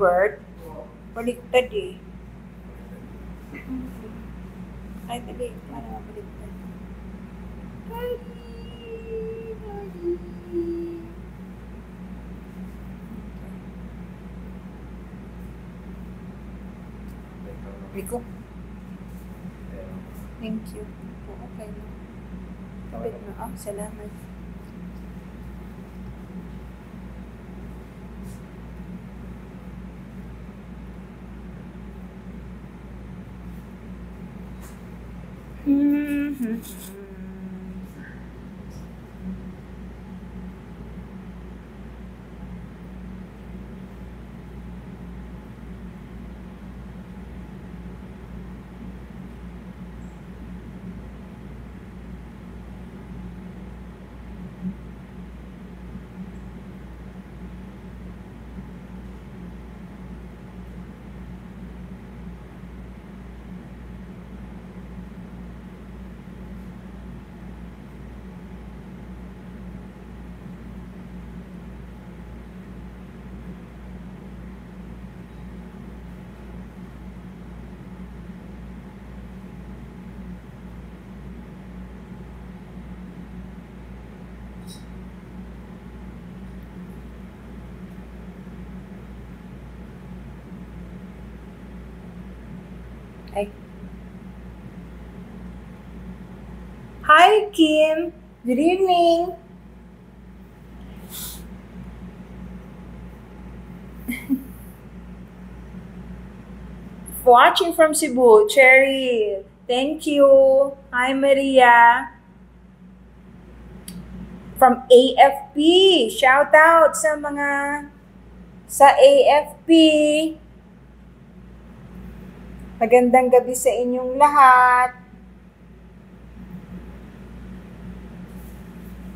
Albert. Baliktad eh. Ay, dali. Para mabaliktad. Rico. Thank you. Okay na. Kapit na. Salamat. Hi, Kim. Good evening. Watching from Cebu, Cherry. Thank you. Hi, Maria. From AFP. Shout out sa mga sa AFP. Magandang gabi sa inyong lahat.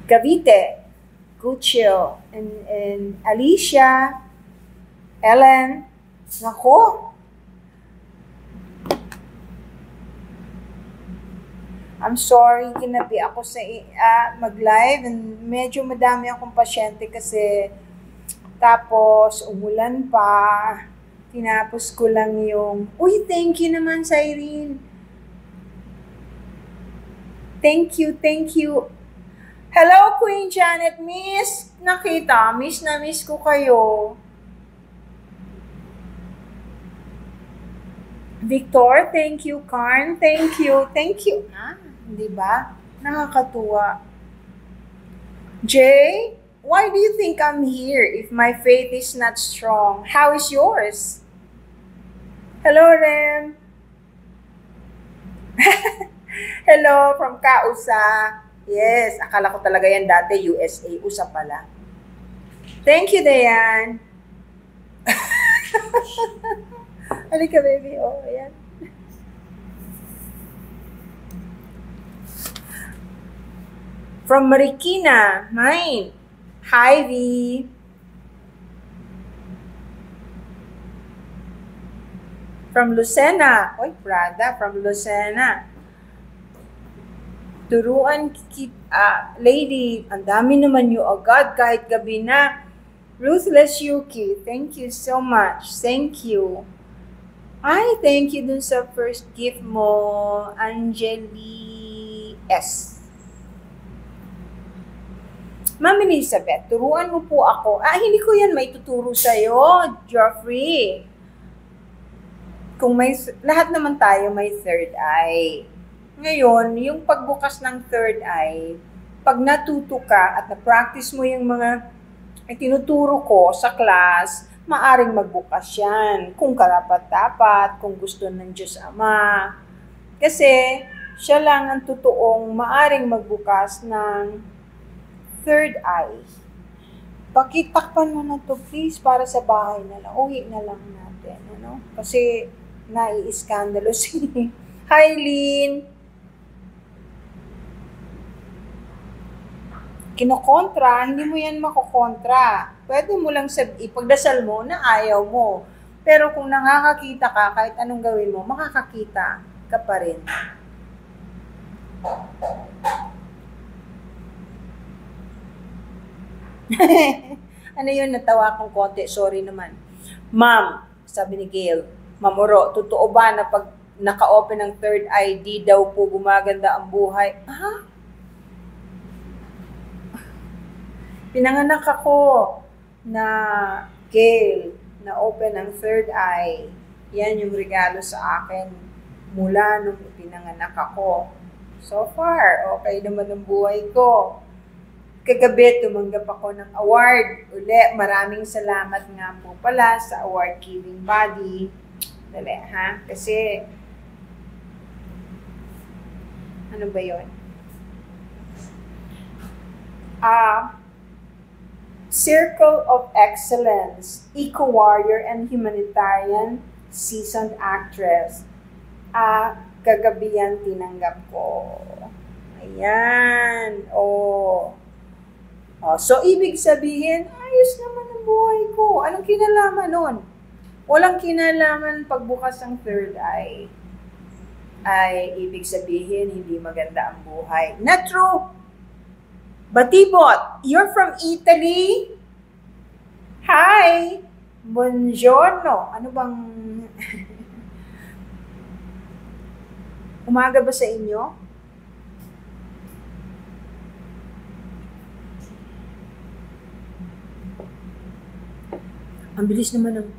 Cavite, Cucho, and Alicia, Ellen. Nako. I'm sorry, ginabi ako sa mag-live and medyo madami akong pasyente kasi tapos umulan pa. Tinapos ko lang yung, uy, thank you naman, Cyrene. Thank you, thank you. Hello, Queen Janet, miss. Nakita, miss na miss ko kayo. Victor, thank you. Karn, thank you. Thank you. Di ba? Nakakatuwa. Jay, why do you think I'm here if my faith is not strong? How is yours? Hello, Rem. Hello from Kausa. Yes, akala ko talaga yan dati USA. USA pala. Thank you, Dayan. Halika, baby. Oh, ayan. From Marikina, mine. Hi, V. From Lucena. Oy, Prada, from Lucena. Turuan lady, ang dami naman you agad kahit gabi na. Ruthless Yuki, thank you so much. Thank you. Ay, thank you dun sa first gift mo, Angeli S. Ma'am Elizabeth, turuan mo po ako. Hindi ko yan may tuturo sa'yo, Geoffrey. Kung lahat naman tayo may third eye. Ngayon, yung pagbukas ng third eye, pag natuto ka at na-practice mo yung mga tinuturo ko sa class, maaring magbukas yan. Kung karapat-dapat, kung gusto ng Diyos Ama. Kasi, siya lang ang totoong maaring magbukas ng third eye. Pakitakpan mo na to please para sa bahay na lang. Uwi na lang natin. Ano? Kasi, nai-iskandalo si Hi, Lynn. Kinokontra, hindi mo yan makokontra. Pwede mo lang ipagdasal mo na ayaw mo. Pero kung nakakakita ka, kahit anong gawin mo, makakakita ka pa rin. Ano yun, natawa akong konti, sorry naman. Ma'am, sabi ni Gail, Mamuro, totoo ba na pag naka-open ang third eye, di daw po gumaganda ang buhay? Ha? Pinanganak ako na Gail, na open ang third eye. Yan yung regalo sa akin mula nung pinanganak ako. So far, okay naman ang buhay ko. Kagabi, tumanggap ako ng award. Uli, maraming salamat nga po pala sa award-giving body. Dali, ha? Kasi, ano ba yun? Circle of Excellence, Eco-Warrior and Humanitarian Seasoned Actress. Kagabi yan tinanggap ko. Ayan. So, ibig sabihin, ayos naman ang buhay ko. Anong kinalaman nun? Walang kinalaman pagbukas ng third eye. Ay, ibig sabihin, hindi maganda ang buhay. Not true. Batibot, you're from Italy? Hi! Buongiorno. Ano bang... Umaga ba sa inyo? Ang bilis naman ng...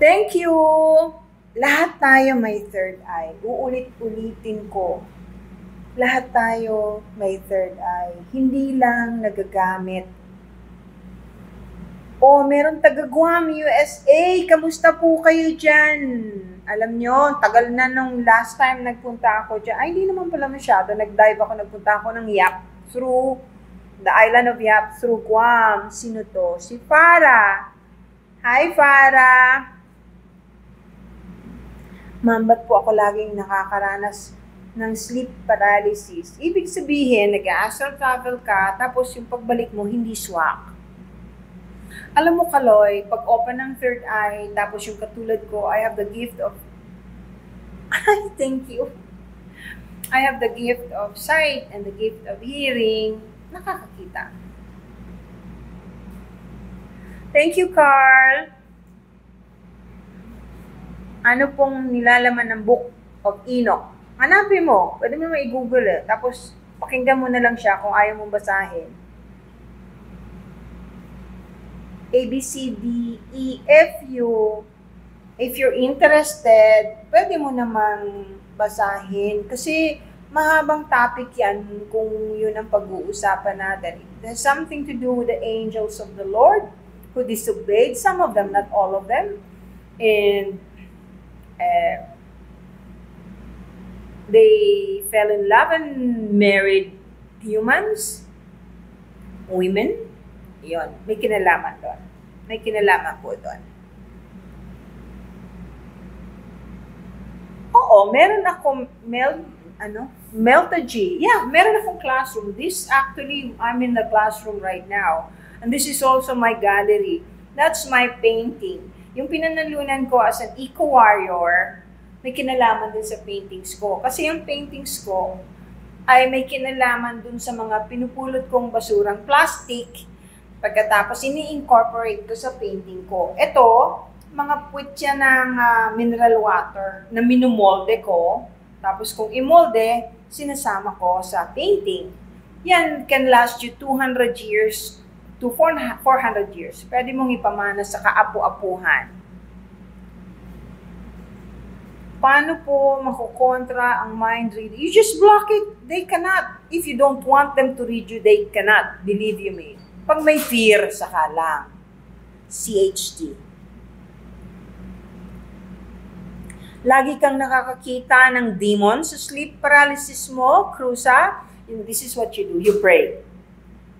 Thank you! Lahat tayo may third eye. Uulit-ulitin ko. Lahat tayo may third eye. Hindi lang nagagamit. Meron taga Guam, USA. Kamusta po kayo dyan? Alam nyo, tagal na nung last time nagpunta ako dyan. Ay, hindi naman pala masyado. Nag-dive ako, nagpunta ako ng Yap through the island of Yap through Guam. Sino to? Si Farah. Hi, Farah. Ma'am, ba't po ako laging nakakaranas ng sleep paralysis? Ibig sabihin, nag-astral travel ka, tapos yung pagbalik mo, hindi swak. Alam mo, Kaloy, pag open ng third eye, tapos yung katulad ko, I have the gift of... Thank you. I have the gift of sight and the gift of hearing. Nakakakita. Thank you, Carl. Ano pong nilalaman ng Book of Enoch? Hanapin mo. Pwede mo i-google eh. Tapos, pakinggan mo na lang siya kung ayaw mong basahin. A, B, C, D, E, if you're interested, pwede mo namang basahin. Kasi, mahabang topic yan kung yun ang pag-uusapan natin. It has something to do with the angels of the Lord who disobeyed, some of them, not all of them. And they fell in love and married humans, women. Yun, may kinalaman doon. May kinalaman po doon. Oo, meron akong Melta G. Yeah, meron akong classroom. This actually, I'm in the classroom right now. And this is also my gallery. That's my painting. Yung pinanalunan ko as an eco-warrior, may kinalaman din sa paintings ko. Kasi yung paintings ko ay may kinalaman dun sa mga pinupulot kong basurang plastic. Pagkatapos, ini-incorporate ko sa painting ko. Ito, mga puwit yan ng mineral water na minumolde ko. Tapos kung imolde, sinasama ko sa painting. Yan can last you 200 years to 400 years. Pwede mong ipamana sa kaapu-apuhan. Paano po makukontra ang mind reading? You just block it. They cannot. If you don't want them to read you, they cannot. Believe you me. Pag may fear, saka lang. CHT. Lagi kang nakakakita ng demon sa sleep paralysis mo, Cruza. This is what you do. You pray.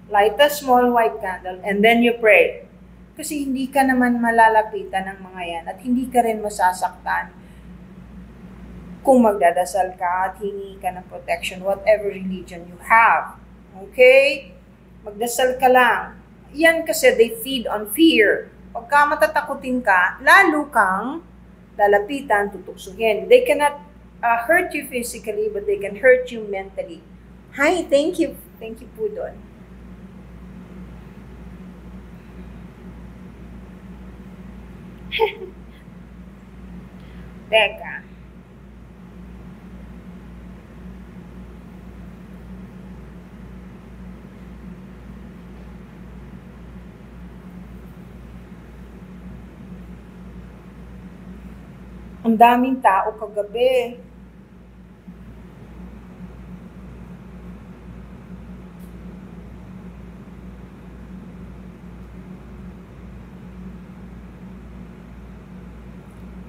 Light a small white candle and then you pray. Kasi hindi ka naman malalapitan ng mga yan at hindi ka rin masasaktan kung magdadasal ka at hingi ka ng protection, whatever religion you have. Okay? Magdasal ka lang. Yan kasi they feed on fear. Pagka matatakutin ka, lalo kang lalapitan, tutuksuhin. They cannot hurt you physically, but they can hurt you mentally. Hi, thank you. Thank you po doon. Teka. Ang daming tao kagabi.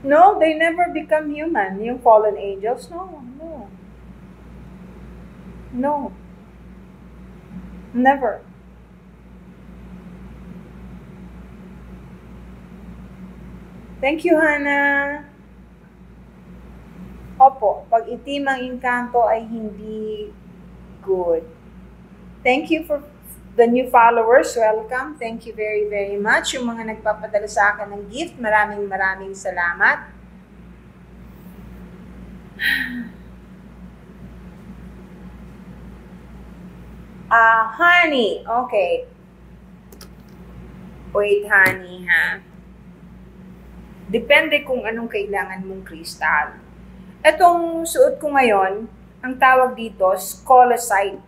No, they never become human. Yung fallen angels, no, no. No, never. Thank you, Hannah. Opo, pag itim ang engkanto ay hindi good. Thank you for the new followers. Welcome. Thank you very, very much. Yung mga nagpapadala sa akin ng gift, maraming maraming salamat. Honey. Okay. Wait, honey, ha? Depende kung anong kailangan mong kristal. Etong suot ko ngayon, ang tawag dito, scolecite.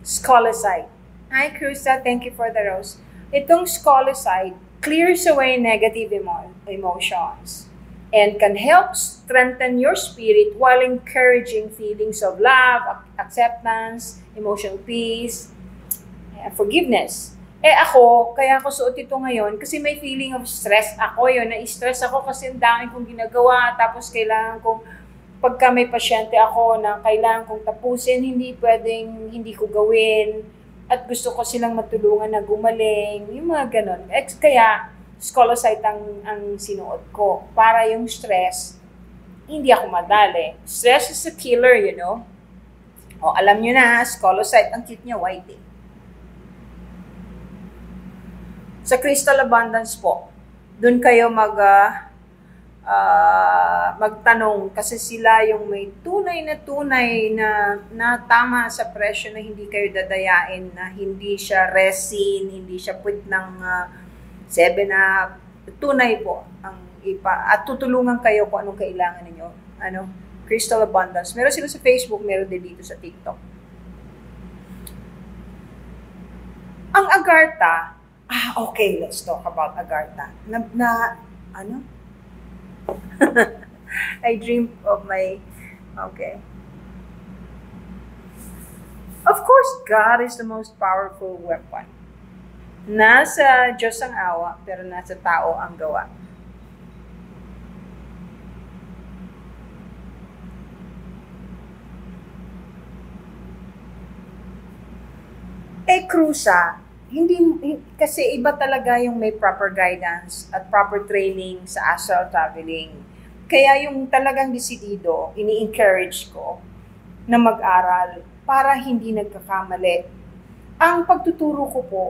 Scolecite. Hi, Krista. Thank you for the rose. Itong scolecite clears away negative emotions and can help strengthen your spirit while encouraging feelings of love, acceptance, emotional peace, forgiveness. Ako, kaya ako suot ito ngayon kasi may feeling of stress ako. Na-stress ako kasi ang dami kong ginagawa. Tapos kailangan kong, pagka may pasyente ako na kailangan kong tapusin, hindi pwedeng hindi ko gawin. At gusto ko silang matulungan na gumaling. Yung mga ganon. Kaya, scolecite ang sinuot ko. Para yung stress, hindi ako madali. Stress is a killer, you know. O, alam nyo na, scolecite, ang cute niya, white eh. Sa Crystal Abundance po, doon kayo magtanong kasi sila yung may tunay na tama sa presyo na hindi kayo dadayain, na hindi siya resin, hindi siya put ng 7-up. Tunay po ang at tutulungan kayo kung anong kailangan ninyo. Crystal Abundance. Meron sila sa Facebook, meron din dito sa TikTok. Ang Agartha, okay, let's talk about Agartha. I dream of okay. Of course, God is the most powerful weapon. Nasa Diyos ang awa, pero nasa tao ang gawa. Krusa, kasi iba talaga yung may proper guidance at proper training sa astral traveling. Kaya yung talagang desidido, ini-encourage ko na mag-aral para hindi nagkakamali. Ang pagtuturo ko po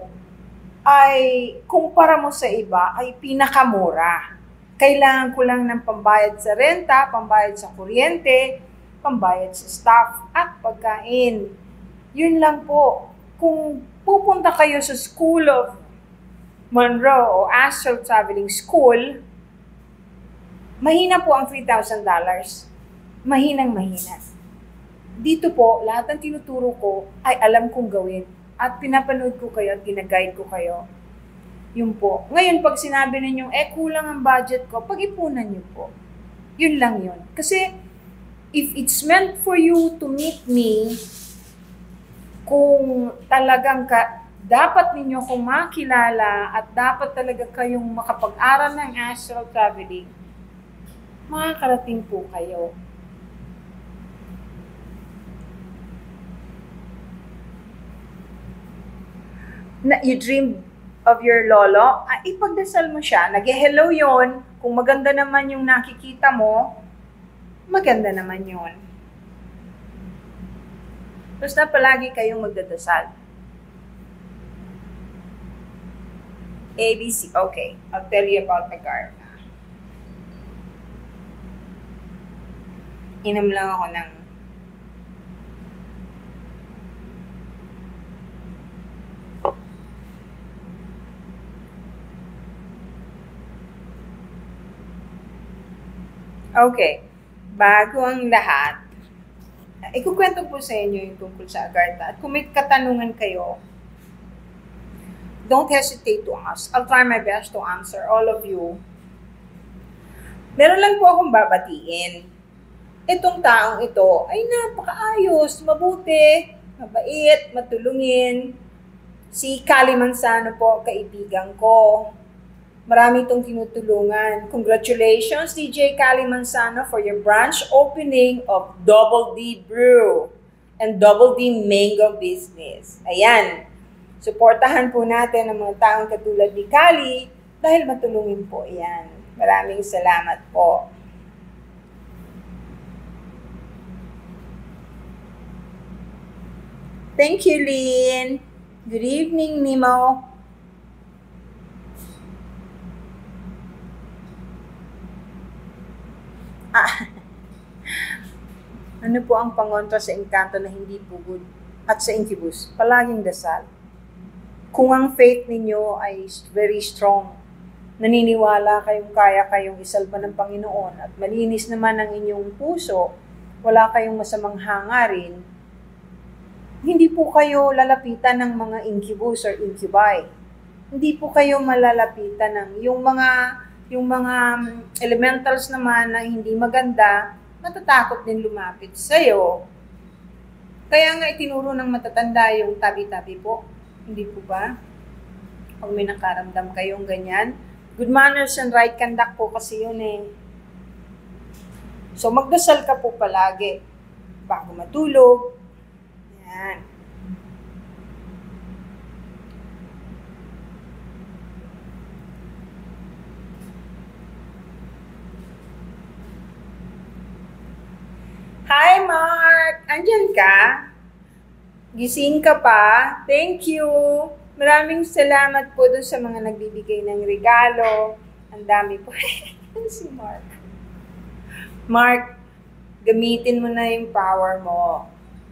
ay, kumpara mo sa iba, ay pinakamura. Kailangan ko lang ng pambayad sa renta, pambayad sa kuryente, pambayad sa staff, at pagkain. Yun lang po. Kung pupunta kayo sa School of Monroe o Astral Traveling School, mahina po ang $3,000. Mahinang-mahina. Dito po, lahat ng tinuturo ko ay alam kong gawin. At pinapanood ko kayo at ginaguide ko kayo. Yun po. Ngayon, pag sinabi ninyong, kulang ang budget ko, pag-ipunan niyo po. Yun lang yun. Kasi, if it's meant for you to meet me, kung talagang dapat ninyo kong makilala at dapat talaga kayong makapag-aral ng astral traveling, makakarating po kayo. You dreamed of your lolo, ipagdasal mo siya. Nag-hello yon. Kung maganda naman yung nakikita mo, maganda naman yon. Basta palagi kayong magdadasal. ABC. Okay, I'll tell you about Agartha. Inom lang ako ng Okay. Bago ang lahat, ikukwento po sa inyo yung tungkol sa Agartha. At kung may katanungan kayo, don't hesitate to ask. I'll try my best to answer all of you. Meron lang po akong babatiin. Itong taong ito ay napakaayos, mabuti, mabait, matulungin. Si Kali Manzano po, kaibigan ko. Marami itong tinutulungan. Congratulations, DJ Kali Manzano, for your branch opening of Double D Brew and Double D Mango Business. Ayan. Suportahan po natin ang mga taong katulad ni Kali dahil matulungin po yan. Maraming salamat po. Thank you, Lynn. Good evening, Nemo. Ano po ang pangontra sa engkanto na hindi pugod at sa incubus? Palaging dasal. Kung ang faith ninyo ay very strong, naniniwala kayong kaya kayong isalba ng Panginoon at malinis naman ang inyong puso, wala kayong masamang hangarin, hindi po kayo lalapitan ng mga incubus or incubi. Hindi po kayo malalapitan ng yung mga elementals naman na hindi maganda, matatakot din lumapit sa'yo. Kaya nga itinuro ng matatanda yung tabi-tabi po. Hindi po ba? Pag may nakaramdam kayong ganyan, good manners and right conduct po kasi yun eh. So magdasal ka po palagi bago matulog. Yan. Hi, Mark! Andyan ka? Gising ka pa? Thank you! Maraming salamat po doon sa mga nagbibigay ng regalo. Ang dami po. Si Mark. Mark, gamitin mo na yung power mo.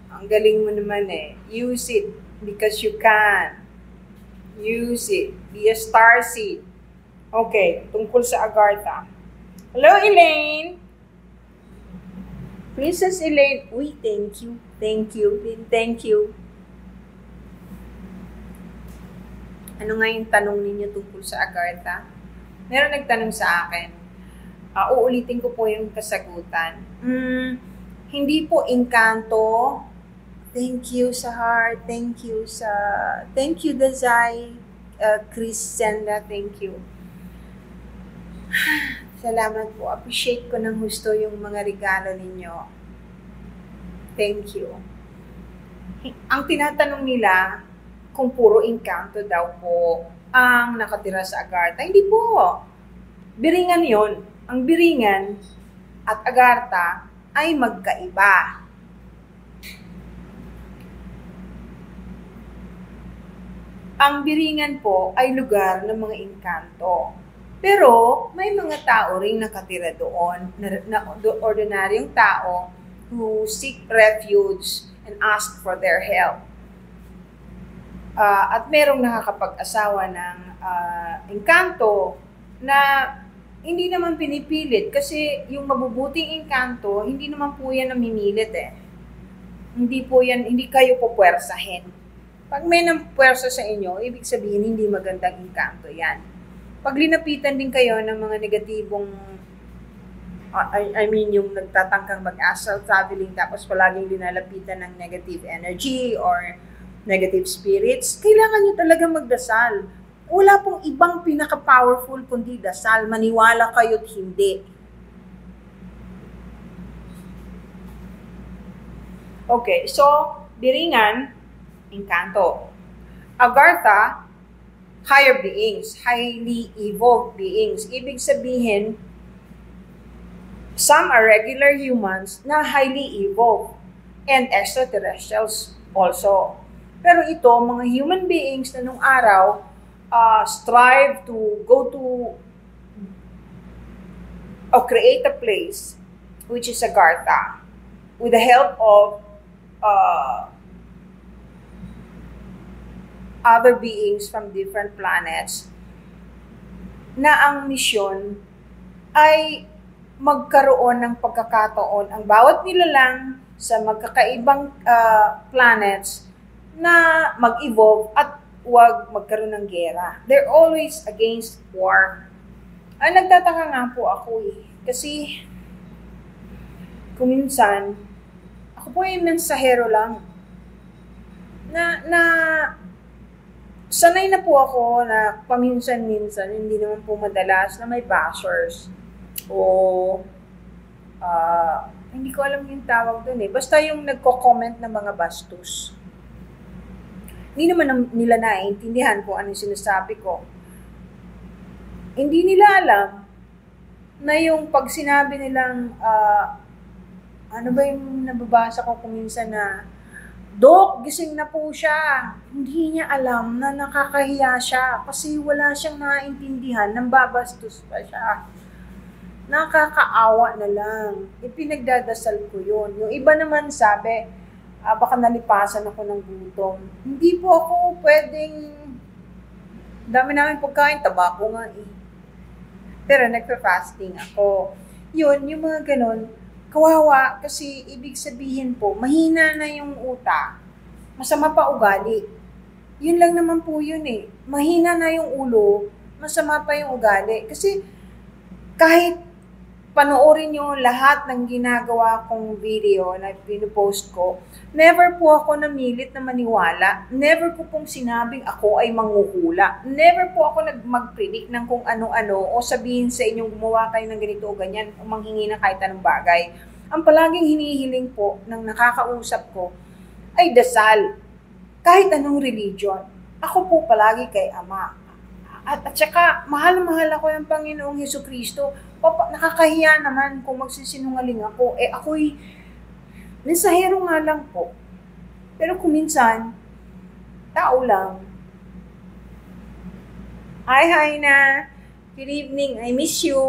Ang galing mo naman eh. Use it because you can. Use it. Be a starseed. Okay, tungkol sa Agartha. Hello, Elaine! Princess Elaine, uy, thank you. Thank you. Thank you. Ano nga yung tanong ninyo tungkol sa Agartha? Meron nagtanong sa akin. Uulitin ko po yung kasagutan. Hindi po engkanto. Thank you sa heart. Thank you, Dazai. Chris Senda, thank you. Salamat po. Appreciate ko ng husto yung mga regalo ninyo. Thank you. Ang tinatanong nila, kung puro engkanto daw po ang nakatira sa Agartha. Hindi po. Biringan yon. Ang biringan at Agartha ay magkaiba. Ang biringan po ay lugar ng mga engkanto. Pero may mga tao ring nakatira doon, na ordinaryong tao who seek refuge and ask for their help. At merong nakakapag-asawa ng engkanto na hindi naman pinipilit kasi yung mabubuting engkanto, hindi naman po yan namimilit eh. Hindi po yan, hindi kayo po puwersahin. Pag may nampuwersa sa inyo, ibig sabihin hindi magandang engkanto yan. Pag linapitan din kayo ng mga negatibong, yung nagtatangkang mag-astral traveling tapos palaging linalapitan ng negative energy or negative spirits, kailangan nyo talaga magdasal. Wala pong ibang pinaka-powerful kundi dasal. Maniwala kayo't hindi. Okay, so, biringan, engkanto. Agartha, higher beings, highly evolved beings. Ibig sabihin, some are regular humans na highly evolved and extraterrestrials also. Pero ito, mga human beings na nung araw strive to go to or create a place which is Agartha with the help of other beings from different planets na ang misyon ay magkaroon ng pagkakataon ang bawat nilalang sa magkakaibang planets na mag-evolve at huwag magkaroon ng gera. They're always against war. Nagtataka nga po ako kasi kung minsan, ako po ay mensahero lang. Na sanay na po ako na paminsan-minsan, hindi naman po madalas na may bashers. O, hindi ko alam yung tawag doon Basta yung nagko-comment ng mga bastos. Hindi naman nila naiintindihan kung anong sinasabi ko. Hindi nila alam na yung pag sinabi nilang, ano ba yung nababasa ko kung minsan na, Dok, gising na po siya. Hindi niya alam na nakakahiya siya kasi wala siyang naiintindihan, nambabastos pa siya. Nakakaawa na lang. Ipinagdadasal ko yun. Yung iba naman sabi, baka nalipasan ako ng gutom. Hindi po ako pwedeng, dami namin pagkain, tabako nga Pero nagpa-fasting ako. Yun, yung mga ganun, kawawa kasi ibig sabihin po, mahina na yung utak, masama pa ugali. Yun lang naman po yun Mahina na yung ulo, masama pa yung ugali. Kasi kahit panoorin nyo lahat ng ginagawa kong video na pinupost ko, never po ako namilit na maniwala. Never ko pong sinabing ako ay manghuhula. Never po ako mag-predict ng kung ano-ano o sabihin sa inyong gumawa kayo ng ganito o ganyan o manghingi na kahit anong bagay. Ang palaging hinihiling po ng nakakausap ko ay dasal. Kahit anong religion. Ako po palagi kay Ama. At saka, mahal-mahal ako ng Panginoong Hesukristo. Nakakahiya naman kung magsisinungaling ako. Ako'y mensahero nga lang po. Pero kung minsan, tao lang. Hi na. Good evening. I miss you.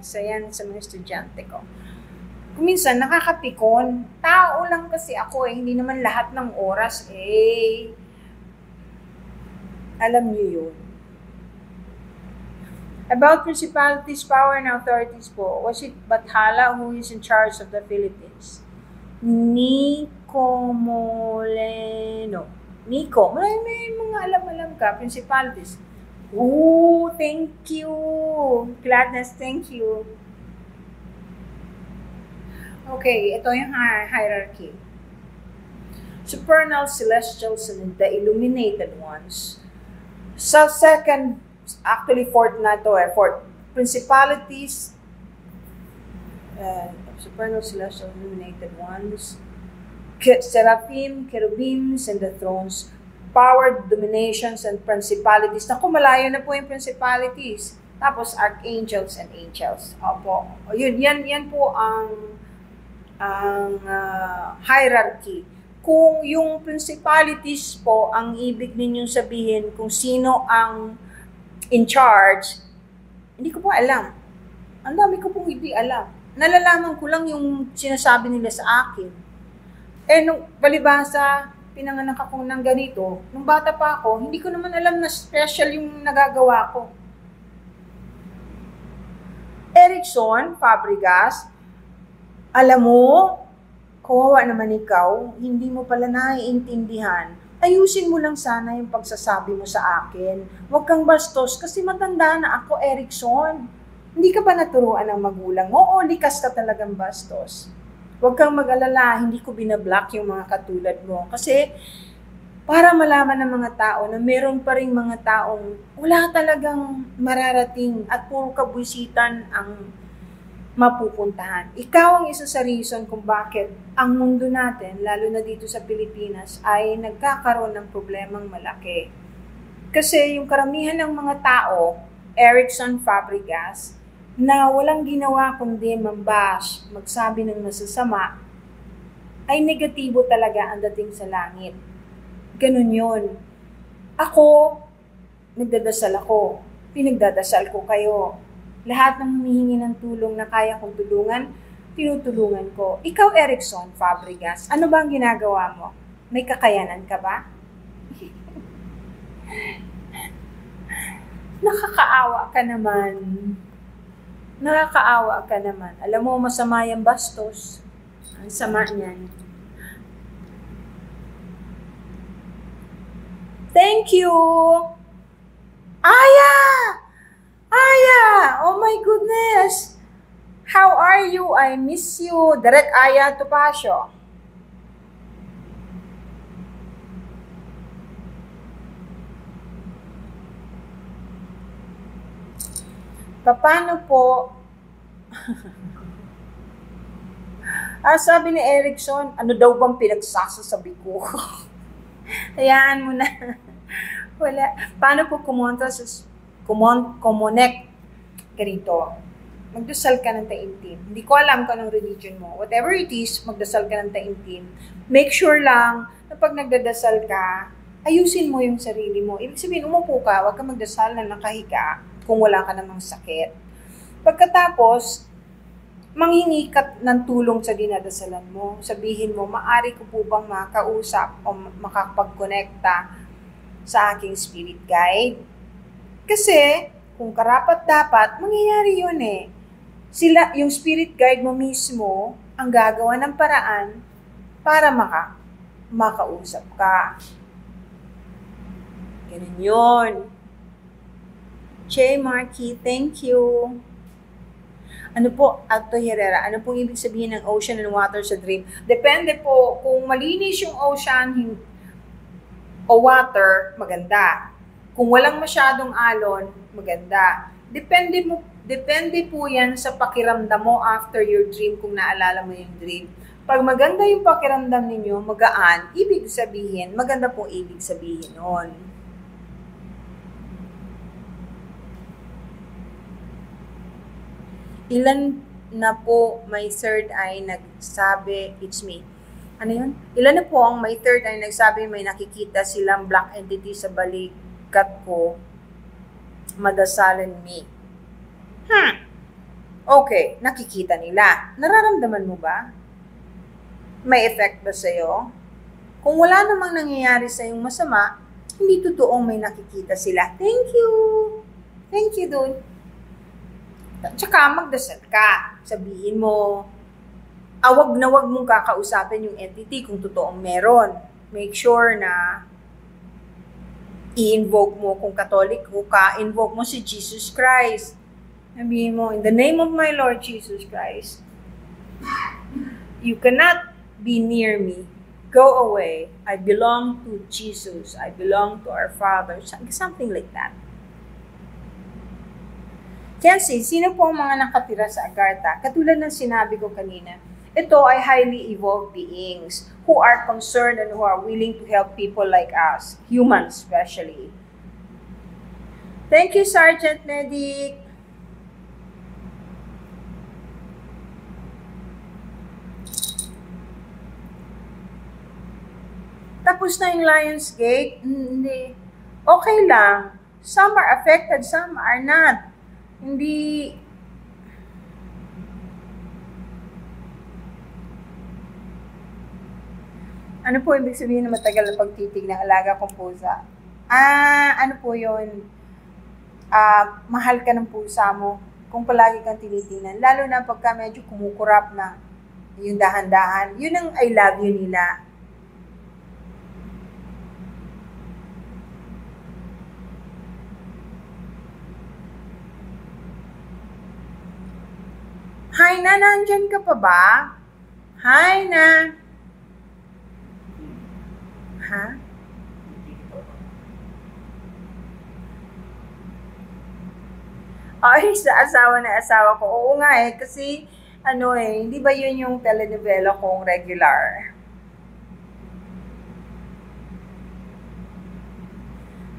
So yan sa mga estudyante ko. Kung minsan, nakakapikon. Tao lang kasi ako Hindi naman lahat ng oras alam niyo yun. About principalities, power, and authorities po, was it Bathala who is in charge of the Philippines? Nico Moleno. Nico, may mga alam-alam ka, principalities. Oh, thank you. Gladness, thank you. Okay, ito yung hierarchy. Supernal, celestials, and the illuminated ones. Sa second, actually fourth na to fourth. Principalities, supernal, celestial, illuminated ones, seraphim, cherubims, and the thrones, power, dominations, and principalities. Naku, malayo na po yung principalities. Tapos, archangels and angels. Opo. Yan po ang hierarchy. Kung yung principalities po, ang ibig ninyong sabihin kung sino ang in charge, hindi ko po alam. Ang dami ko pong hindi alam. Nalalaman ko lang yung sinasabi nila sa akin. Nung palibasa, pinanganak ako ng ganito, nung bata pa ako, hindi ko naman alam na special yung nagagawa ko. Erickson Fabregas, alam mo, kawawa naman ikaw, hindi mo pala naiintindihan. Ayusin mo lang sana yung pagsasabi mo sa akin. Huwag kang bastos kasi matanda na ako, Erickson. Hindi ka ba naturuan ng magulang mo o likas ka talagang bastos? Huwag kang mag-alala, hindi ko binablock yung mga katulad mo. Kasi para malaman ng mga tao na meron pa rin mga taong wala talagang mararating at puro kabuisitan ang mapupuntahan. Ikaw ang isa sa reason kung bakit ang mundo natin, lalo na dito sa Pilipinas, ay nagkakaroon ng problemang malaki. Kasi yung karamihan ng mga tao, Erickson Fabregas, na walang ginawa kundi mambash, magsabi ng masasama, ay negatibo talaga ang dating sa langit. Ganun yun. Ako, nagdadasal ako. Pinagdadasal ko kayo. Lahat ng humihingi ng tulong na kaya kong tulungan, tinutulungan ko. Ikaw, Erickson Fabregas, ano ba ang ginagawa mo? May kakayanan ka ba? Nakakaawa ka naman. Nakakaawa ka naman. Alam mo, masama yung bastos. Ang sama niyan. Thank you! Aya! Aya! Oh my goodness! How are you? I miss you. Direct Aya Topacio. Paano po? Sabi ni Erickson, ano daw bang pinagsasasabi ko? Hayaan mo na. Wala. Paano po kumonect ka rito? Magdasal ka ng taimtim. Hindi ko alam kung anong religion mo. Whatever it is, magdasal ka ng taimtim. Make sure lang na pag nagdadasal ka, ayusin mo yung sarili mo. Ibig sabihin, umupo ka, huwag ka magdasal na nakahiga kung wala ka namang sakit. Pagkatapos, manghingi ka ng tulong sa dinadasalan mo. Sabihin mo, maari ko po bang makausap o makapag-connecta sa aking spirit guide? Kasi, kung karapat-dapat, mangyayari yun eh. Yung spirit guide mo mismo ang gagawa ng paraan para makausap ka. Ganun yun. Che Marky, thank you. Ano po, Alto Herrera, ano pong ibig sabihin ng ocean and water sa dream? Depende po, kung malinis yung ocean o water, maganda. Kung walang masyadong alon, maganda. Depende po yan sa pakiramdam mo after your dream, kung naalala mo yung dream. Pag maganda yung pakiramdam ninyo, magaan, ibig sabihin, maganda po ibig sabihin nun. Ilan na po may third eye nagsabi, it's me. Ano yun? Ilan na po ang may third eye nagsabi may nakikita silang black entity sa balikat ko, madasalan me. Okay, nakikita nila. Nararamdaman mo ba? May effect ba sa'yo? Kung wala namang nangyayari sa'yong masama, hindi totoong may nakikita sila. Thank you! Thank you, dude. Tsaka magdasal ka. Sabihin mo, wag na wag mong kakausapin yung entity kung totoong meron. Make sure na i-invoke mo, kung Catholic ka, invoke mo si Jesus Christ. Sabihin mo, in the name of my Lord Jesus Christ, you cannot be near me. Go away. I belong to Jesus. I belong to our Father. Something like that. Kasi, sino po ang mga nakatira sa Agartha? Katulad ng sinabi ko kanina, ito ay highly evolved beings who are concerned and who are willing to help people like us, humans especially. Thank you, Sergeant Medic. Tapos na yung Lionsgate? Hindi. Okay lang. Some are affected, some are not. Hindi. Ano po ibig sabihin na matagal na pagtitig ng alaga kong pusa? Ano po yun? Mahal ka ng pusa mo kung palagi kang tinitingnan. Lalo na pagka medyo kumukurap na yung dahan-dahan. Yun ang I love you nila. Hi na, nandyan ka pa ba? Hi na. Ha? Ay, sa asawa ko. Oo nga eh, kasi hindi ba yun yung telenovela kong regular?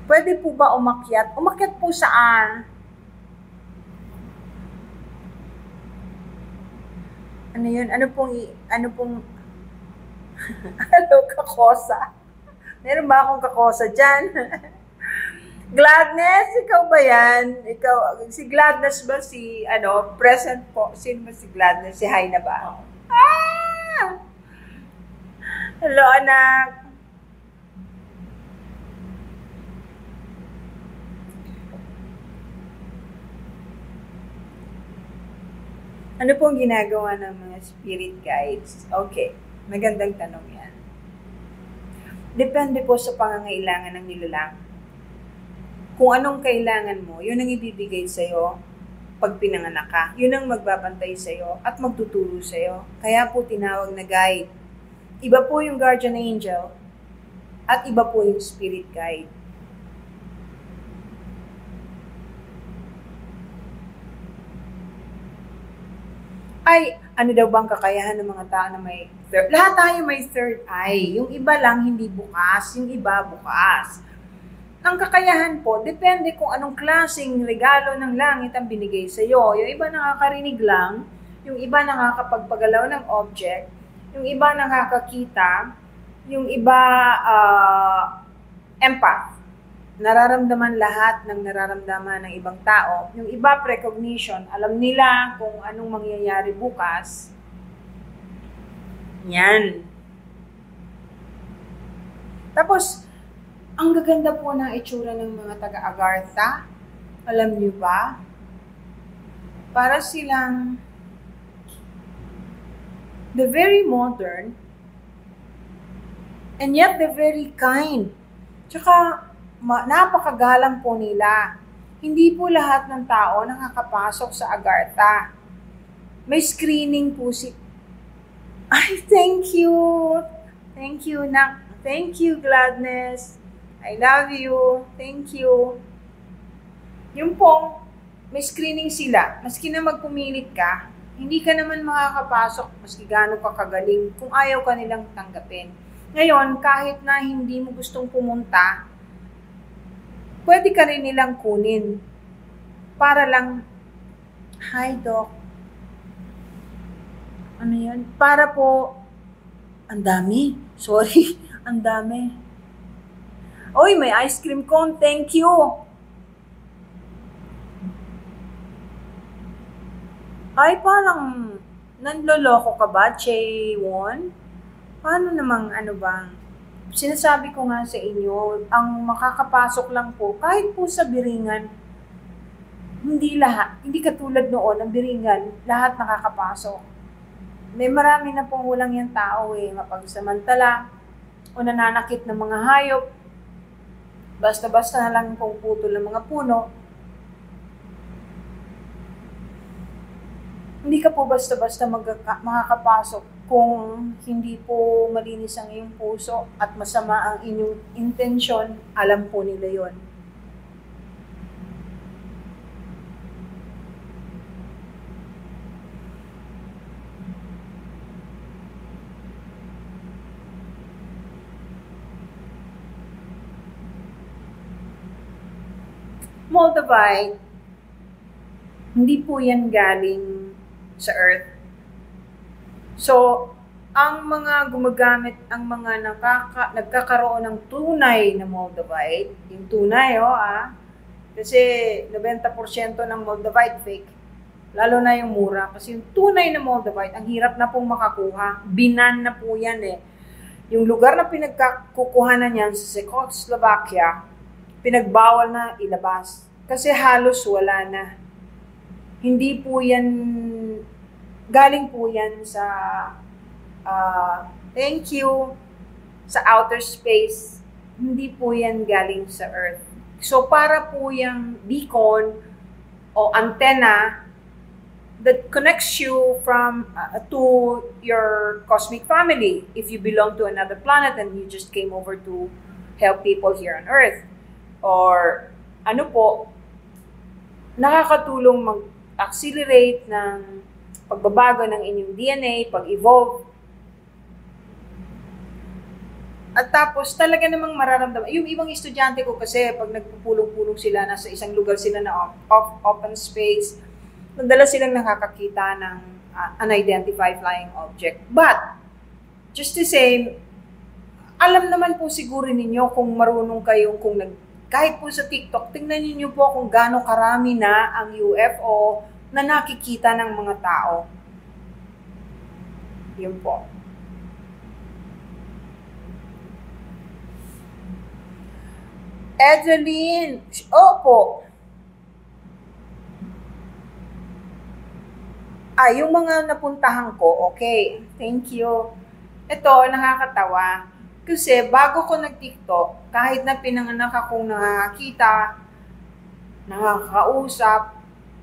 Pwede po ba umakyat? Umakyat po saan? Ano yun? Ano pong, kakosa? Meron ba akong kakosa dyan? Gladness, ikaw ba yan? Si Gladness ba present po? Sino ba si Gladness? Si Haina ba? Hello, anak. Ano pong ginagawa ng mga spirit guides? Okay, magandang tanong yan. Depende po sa pangangailangan ng nilalang. Kung anong kailangan mo, yun ang ibibigay sa'yo pag pinanganak ka. Yun ang magbabantay sa'yo at magtuturo sa'yo. Kaya po tinawag na guide. Iba po yung guardian angel at iba po yung spirit guide. Ay, ano daw bang kakayahan ng mga tao na may third? Lahat tayo may third eye. Yung iba lang hindi bukas, yung iba bukas. Ang kakayahan po, depende kung anong klaseng regalo ng langit ang binigay sa iyo. Yung iba nakakarinig lang, yung iba nakakapagpagalaw ng object, yung iba nakakakita, yung iba empath. Nararamdaman lahat ng nararamdaman ng ibang tao. Yung iba, precognition. Alam nila kung anong mangyayari bukas. Yan. Tapos, ang gaganda po ng itsura ng mga taga-Agartha. Alam niyo ba? Para silang the very modern and yet the very kind. Tsaka, napakagalang po nila. Hindi po lahat ng tao nakakapasok sa Agartha. May screening po Ay, thank you. Thank you, Nak. Thank you, Gladness. I love you. Thank you. Yung pong, may screening sila. Maski na magpumilit ka, hindi ka naman makakapasok maski gaano ka kagaling kung ayaw ka nilang tanggapin. Ngayon, kahit na hindi mo gustong pumunta, pwede ka rin nilang kunin para lang, hi Doc, ano yun? Para po, ang dami, sorry, ang dami. Oy, may ice cream cone, thank you. Ay, parang, nanloloko ka ba, Che-won? Paano namang, ano bang, sinasabi ko nga sa inyo, ang makakapasok lang po, kahit po sa Biringan, hindi lahat, hindi katulad noon, ang Biringan, lahat nakakapasok. May marami na pong walang yung tao mapagsamantala, o nananakit ng mga hayop, basta-basta na lang pong putol ng mga puno. Hindi ka po basta-basta makakapasok kung hindi po malinis ang iyong puso at masama ang inyong intensyon, alam po nila yon. Moldavite, hindi po yan galing sa earth. So, ang mga gumagamit, ang mga nagkakaroon ng tunay na Moldavite, yung tunay, kasi 90% ng Moldavite fake, lalo na yung mura, kasi yung tunay na Moldavite, ang hirap na pong makakuha, binan na po yan Yung lugar na pinagkukuhanan yan sa Czechoslovakia, pinagbawal na ilabas, kasi halos wala na. Hindi po yan, galing po yan sa, thank you, sa outer space. Hindi po yan galing sa Earth. So, para po yung beacon o antenna that connects you from to your cosmic family if you belong to another planet and you just came over to help people here on Earth. Or, ano po, nakakatulong mag-accelerate ng pagbabago ng inyong DNA, pag-evolve. At tapos, talaga namang mararamdaman. Yung ibang estudyante ko kasi, pag nagpupulong-pulong sila, nasa isang lugar sila na open space, nadala silang nakakakita ng unidentified flying object. But, just the same, alam naman po siguro ninyo kung marunong kayong, kahit po sa TikTok, tingnan niyo po kung gaano karami na ang UFO na nakikita ng mga tao. Yun po. Yung mga napuntahan ko, okay. Thank you. Ito, nakakatawa. Kasi bago ko nag-TikTok, kahit na pinanganak akong nakakita, nakakausap,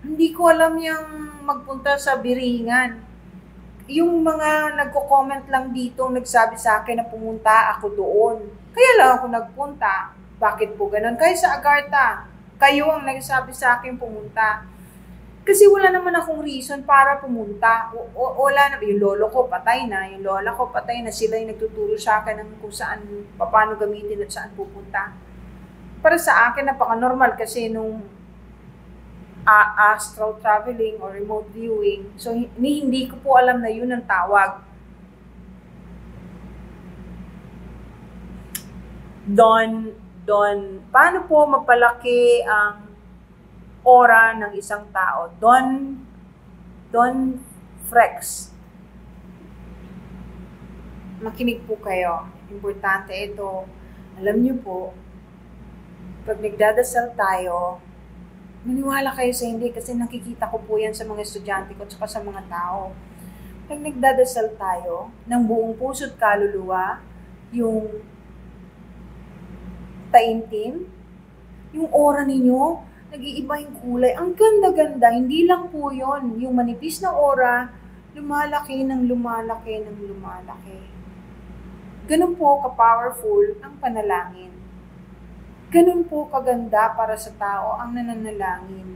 hindi ko alam yung magpunta sa Biringan. Yung mga nagko-comment lang dito, nagsabi sa akin na pumunta ako doon. Kaya lang ako nagpunta. Bakit po ganun? Kahit sa Agartha, kayo ang nagsabi sa akin pumunta. Kasi wala naman akong reason para pumunta. Wala na. Yung lolo ko patay na, yung lola ko patay na. Sila yung nagtuturo sa akin ng kung saan, paano gamitin at saan pupunta. Para sa akin, napaka-normal kasi nung astral traveling or remote viewing. So, hindi ko po alam na yun ang tawag. Paano po mapalaki ang aura ng isang tao? Don Frex. Makinig po kayo. Importante ito. Alam niyo po, pag nagdadasal tayo, maniwala kayo sa hindi kasi nakikita ko po yan sa mga estudyante ko at sa mga tao. Pag nagdadasal tayo ng buong puso't kaluluwa, yung taimtim, yung aura ninyo, nag-iiba yung kulay. Ang ganda-ganda, hindi lang po yun. Yung manipis na aura, lumalaki ng lumalaki ng lumalaki. Ganun po ka-powerful ang panalangin. Ganun po kaganda para sa tao ang nananalangin.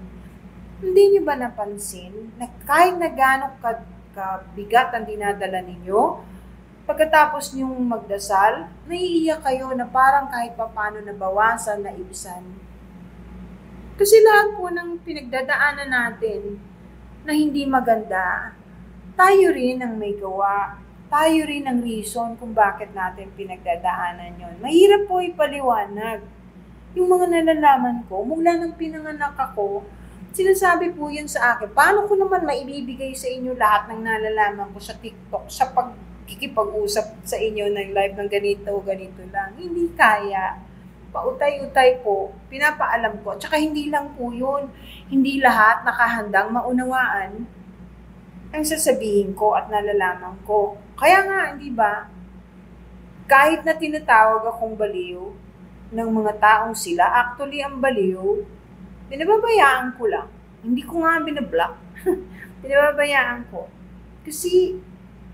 Hindi niyo ba napansin na kahit na gano'ng kabigat ang dinadala ninyo, pagkatapos niyong magdasal, naiiyak kayo na parang kahit papano nabawasan, naibsan. Kasi lahat po ng pinagdadaanan natin na hindi maganda, tayo rin ang may gawa. Tayo rin ang reason kung bakit natin pinagdadaanan yon. Mahirap po ipaliwanag. Yung mga nalalaman ko, mula nang pinanganak ako, sinasabi po yun sa akin. Paano ko naman maibibigay sa inyo lahat ng nalalaman ko sa TikTok, sa pagkikipag-usap sa inyo ng live ng ganito lang? Hindi kaya. Pautay-utay po, pinapaalam ko. Tsaka hindi lang po yun. Hindi lahat nakahandang maunawaan ang sasabihin ko at nalalaman ko. Kaya nga, hindi ba, kahit na tinatawag akong baliw, ng mga taong sila, actually ang baliw, pinababayaan ko lang. Hindi ko nga binablock. Pinababayaan ko. Kasi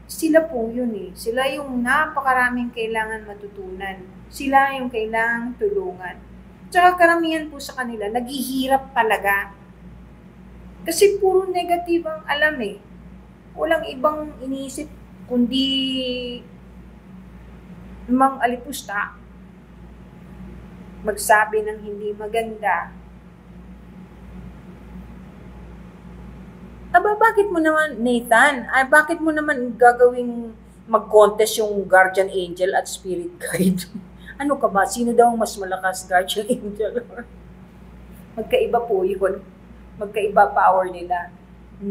sila po yun eh. Sila yung napakaraming kailangan matutunan. Sila yung kailangan tulungan. Tsaka karamihan po sa kanila, naghihirap talaga. Kasi puro negative ang alam eh. Walang ibang iniisip kundi mang alipusta, magsabi ng hindi maganda. Aba, bakit mo naman, Nathan? Bakit mo naman gagawing mag-contest yung guardian angel at spirit guide? Ano ka ba? Sino daw ang mas malakas, guardian angel? Magkaiba po yun. Magkaiba power nila.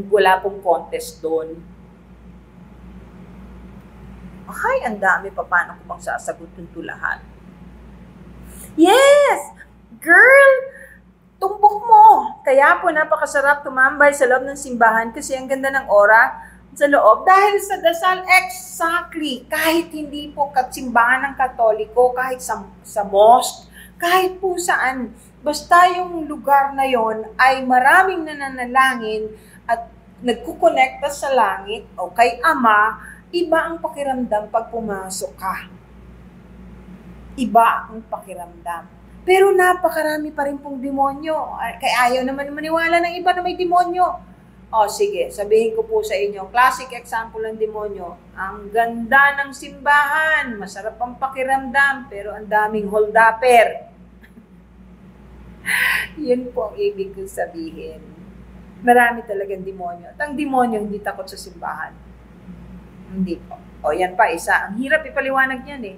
Wala pong contest doon. Ay, ang dami pa. Paano ko bang sasagot ito lahat? Yes! Girl! Tumbok mo! Kaya po napakasarap tumambay sa loob ng simbahan kasi ang ganda ng aura sa loob. Dahil sa dasal, exactly, kahit hindi po simbahan ng Katoliko, kahit sa mosque, kahit po saan, basta yung lugar na yon ay maraming nananalangin at nagkukonekta sa langit o kay Ama, iba ang pakiramdam pag pumasok ka. Iba ang pakiramdam. Pero napakarami pa rin pong demonyo. Kaya ayaw naman maniwala ng iba na may demonyo. O sige, sabihin ko po sa inyo, classic example ng demonyo. Ang ganda ng simbahan, masarap ang pakiramdam, pero ang daming holdapper. Yun po ang ibig kong sabihin. Marami talagang demonyo. At ang demonyo hindi takot sa simbahan. Hindi po. O yan pa, isa. Ang hirap ipaliwanag yan eh.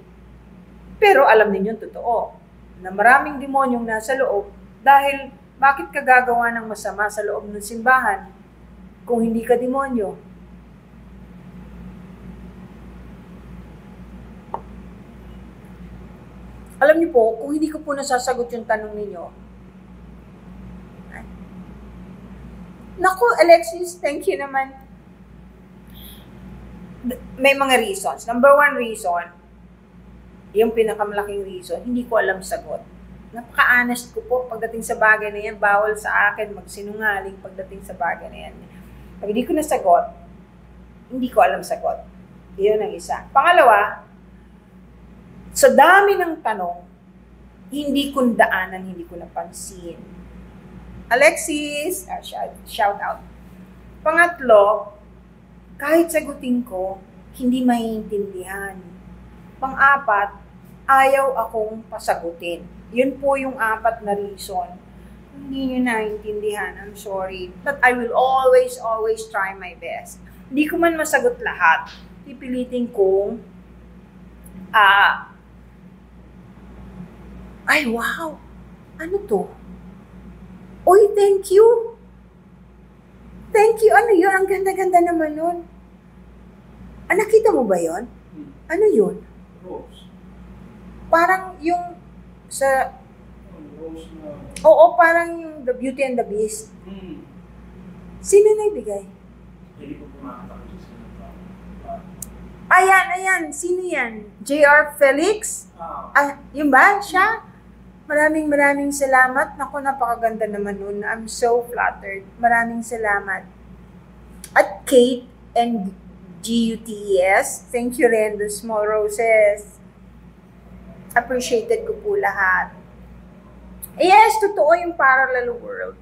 Pero alam ninyo totoo na maraming demonyong nasa loob dahil bakit ka gagawa ng masama sa loob ng simbahan kung hindi ka demonyo? Alam niyo po, kung hindi ko po nasasagot yung tanong ninyo, naku, Alexis, thank you naman. may mga reasons. Number one reason, yung pinakamalaking reason, hindi ko alam sagot. Napaka-honest ko po pagdating sa bagay na yan. Bawal sa akin magsinungaling pagdating sa bagay na yan. Pag hindi ko nasagot, hindi ko alam sagot. Iyon ang isa. Pangalawa, sa dami ng tanong, hindi ko daanan, hindi ko napansin. Alexis, shout out. Pangatlo, kahit sagutin ko, hindi maiintindihan. Pang-apat, ayaw akong pasagutin. Yun po yung 4 na reason. Hindi nyo naiintindihan, I'm sorry. But I will always try my best. Hindi ko man masagot lahat. Pipilitin kong, ay wow, ano to? Uy, thank you. Thank you, ano yun? Ang ganda-ganda naman nun. Nakita mo ba yun? Ano yun? Rose. Parang yung sa... Rose na... Oo, parang yung The Beauty and the Beast. Sino naibigay? Hindi ko pumakita ko sa Ayan. Sino yan? J.R. Felix? Yun ba? Siya? Maraming salamat. Naku, napakaganda naman nun. I'm so flattered. Maraming salamat. At Kate and GUTES, thank you rin, the small roses. Appreciated ko po lahat. Yes, totoo yung parallel world.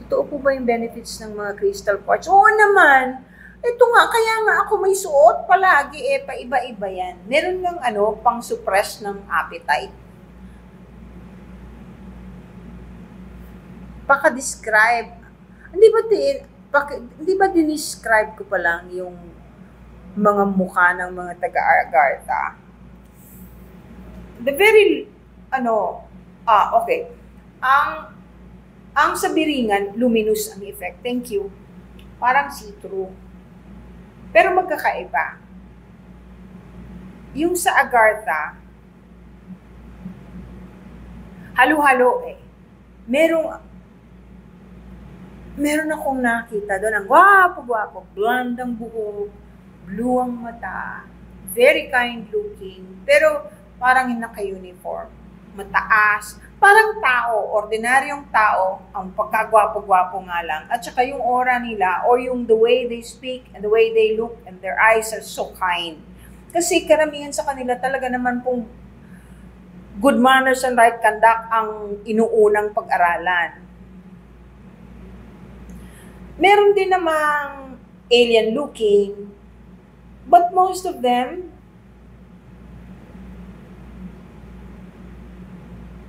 Totoo po ba yung benefits ng mga crystal quartz? Oo naman. Ito nga, kaya nga ako may suot palagi, paiba-iba yan. Meron lang pang-suppress ng appetite. Paka-describe. Hindi ba dinescribe ko pa lang yung mga mukha ng mga taga-Agartha? The very, okay. Ang sa Biringan, luminous ang effect. Thank you. Parang see-through. Pero magkakaiba. Yung sa Agartha, halo-halo eh. Meron akong nakita doon, ang gwapo-gwapo, blonde ang buhok, blue ang mata, very kind looking, pero parang naka-uniform, mataas, parang tao, ordinaryong tao, ang pagkagwapo-gwapo nga lang, at saka yung aura nila, or yung the way they speak, and the way they look, and their eyes are so kind. Kasi karamihan sa kanila talaga naman pong good manners and right conduct ang inuunang pag-aralan. Meron din namang alien looking, but most of them,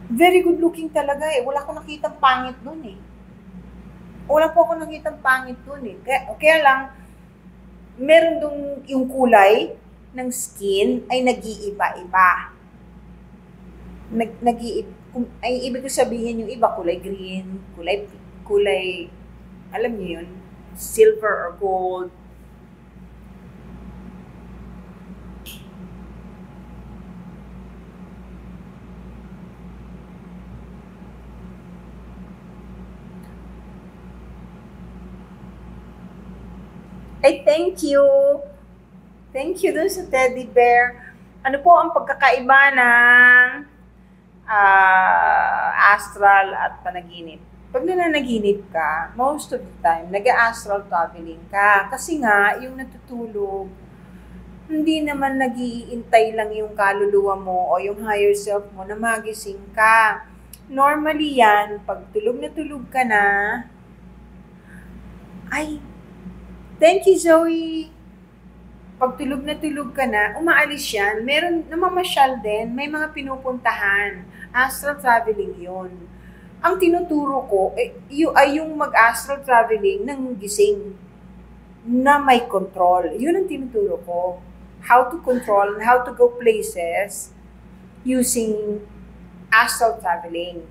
very good looking talaga eh. Wala akong nakitang pangit dun eh. Wala po akong nakitang pangit dun eh. Kaya lang, meron dong yung kulay ng skin ay nag-iiba-iba. Ay ibig ko sabihin yung iba kulay green, kulay alam niyo yun, silver or gold. Ay, thank you. Thank you dun sa teddy bear. Ano po ang pagkakaiba ng astral at panaginip? Pag nananaginip ka, most of the time, nag-astral traveling ka. Kasi nga, yung natutulog, hindi naman nag-iintay lang yung kaluluwa mo o yung higher self mo na magising ka. Normally yan, pag tulog na tulog ka na, ay, thank you Zoe! Pag tulog na tulog ka na, umaalis yan. Meron, namamasyal din, may mga pinupuntahan. Astral traveling yun. Ang tinuturo ko ay yung mag-astral traveling ng gising na may control. Yun ang tinuturo ko. How to control and how to go places using astral traveling.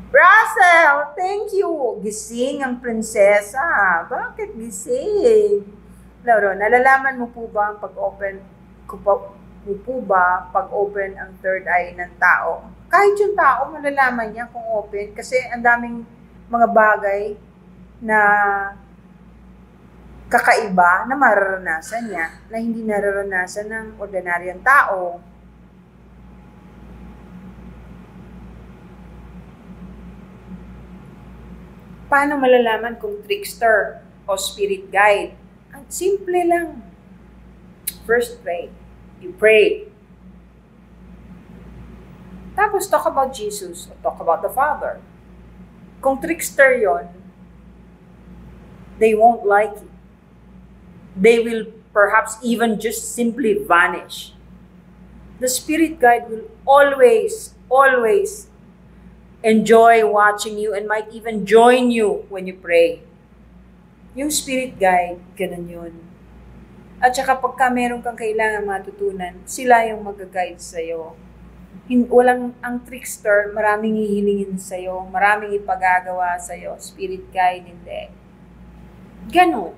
Russell, thank you. Gising ang prinsesa. Bakit gising? Lauro, nalalaman mo po ba ang pag-open ang third eye ng tao? kahit yung tao, malalaman niya kung open. Kasi ang daming mga bagay na kakaiba na mararanasan niya na hindi nararanasan ng ordinaryong tao. Paano malalaman kung trickster o spirit guide? Ang simple lang. First, pray. You pray. Tapos talk about Jesus or talk about the Father. Kung trickster yon, they won't like it. They will perhaps even just simply vanish. The spirit guide will always enjoy watching you and might even join you when you pray. Yung spirit guide, ganun yun. At saka pagka meron kang kailangan matutunan, sila yung mag-guide sa'yo. Walang ang trickster, maraming hihilingin sa'yo, maraming ipagagawa sa'yo. Spirit guide, hindi. Ganun.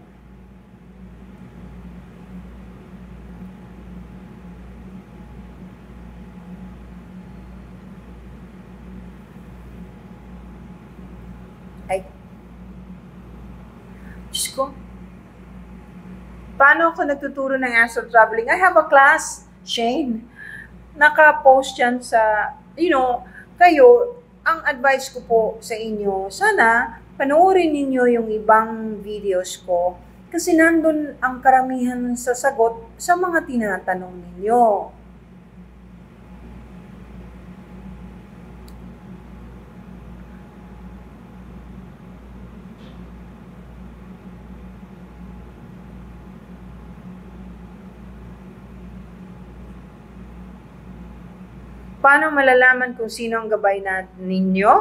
Ay. Diyos ko. Paano ako nagtuturo ng astral traveling? I have a class, Shane. Naka-post yan sa, kayo, ang advice ko po sa inyo, sana panoorin ninyo yung ibang videos ko kasi nandun ang karamihan sa sagot sa mga tinatanong ninyo. Paano malalaman kung sino ang gabay ninyo?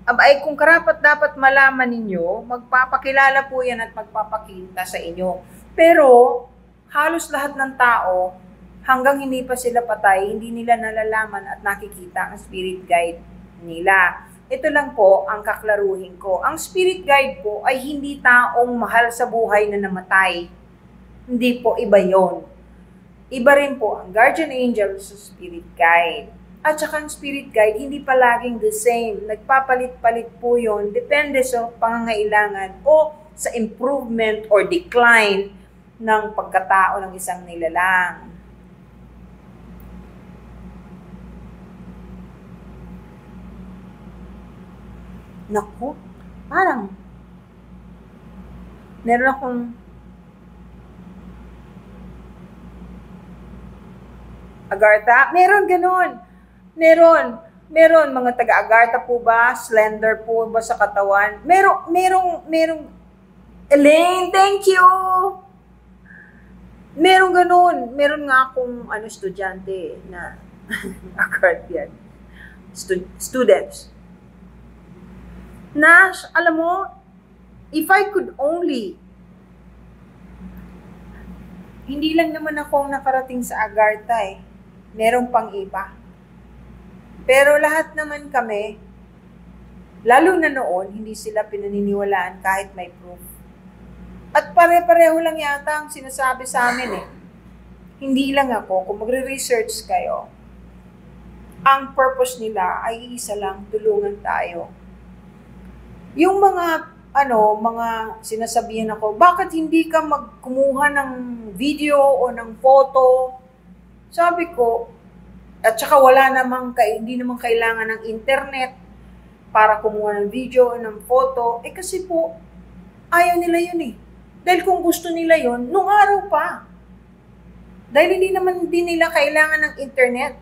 Ay kung karapat dapat malaman ninyo, magpapakilala po yan at magpapakita sa inyo. Pero halos lahat ng tao, hanggang hindi pa sila patay, hindi nila nalalaman at nakikita ang spirit guide nila. Ito lang po ang kaklaruhin ko. Ang spirit guide po ay hindi taong mahal sa buhay na namatay. Hindi po, iba yon. Iba rin po ang guardian angel sa spirit guide. At saka ang spirit guide, hindi palaging the same. Nagpapalit-palit po yun. Depende sa pangangailangan o sa improvement or decline ng pagkatao ng isang nilalang. Naku, parang meron akong Agartha. Meron ganun. Meron mga taga-Agartha po ba? Slender po ba sa katawan? Merong Elaine, thank you! Meron ganun. Meron nga akong estudyante na Agarthian. Students. Na, alam mo, if I could only, hindi lang naman ako nakarating sa Agartha eh. Meron pang iba. Pero lahat naman kami, lalo na noon, hindi sila pinaniniwalaan kahit may proof. At pare-pareho lang yata ang sinasabi sa amin eh. Hindi lang ako, kung magre-research kayo, ang purpose nila ay isa lang, tulungan tayo. Yung mga sinasabihan ako, bakit hindi ka magkumuha ng video o ng photo? Sabi ko, at saka hindi naman kailangan ng internet para kumuha ng video o ng photo. Kasi po, ayaw nila yun eh. Dahil kung gusto nila yun, nung araw pa. Dahil hindi naman din nila kailangan ng internet.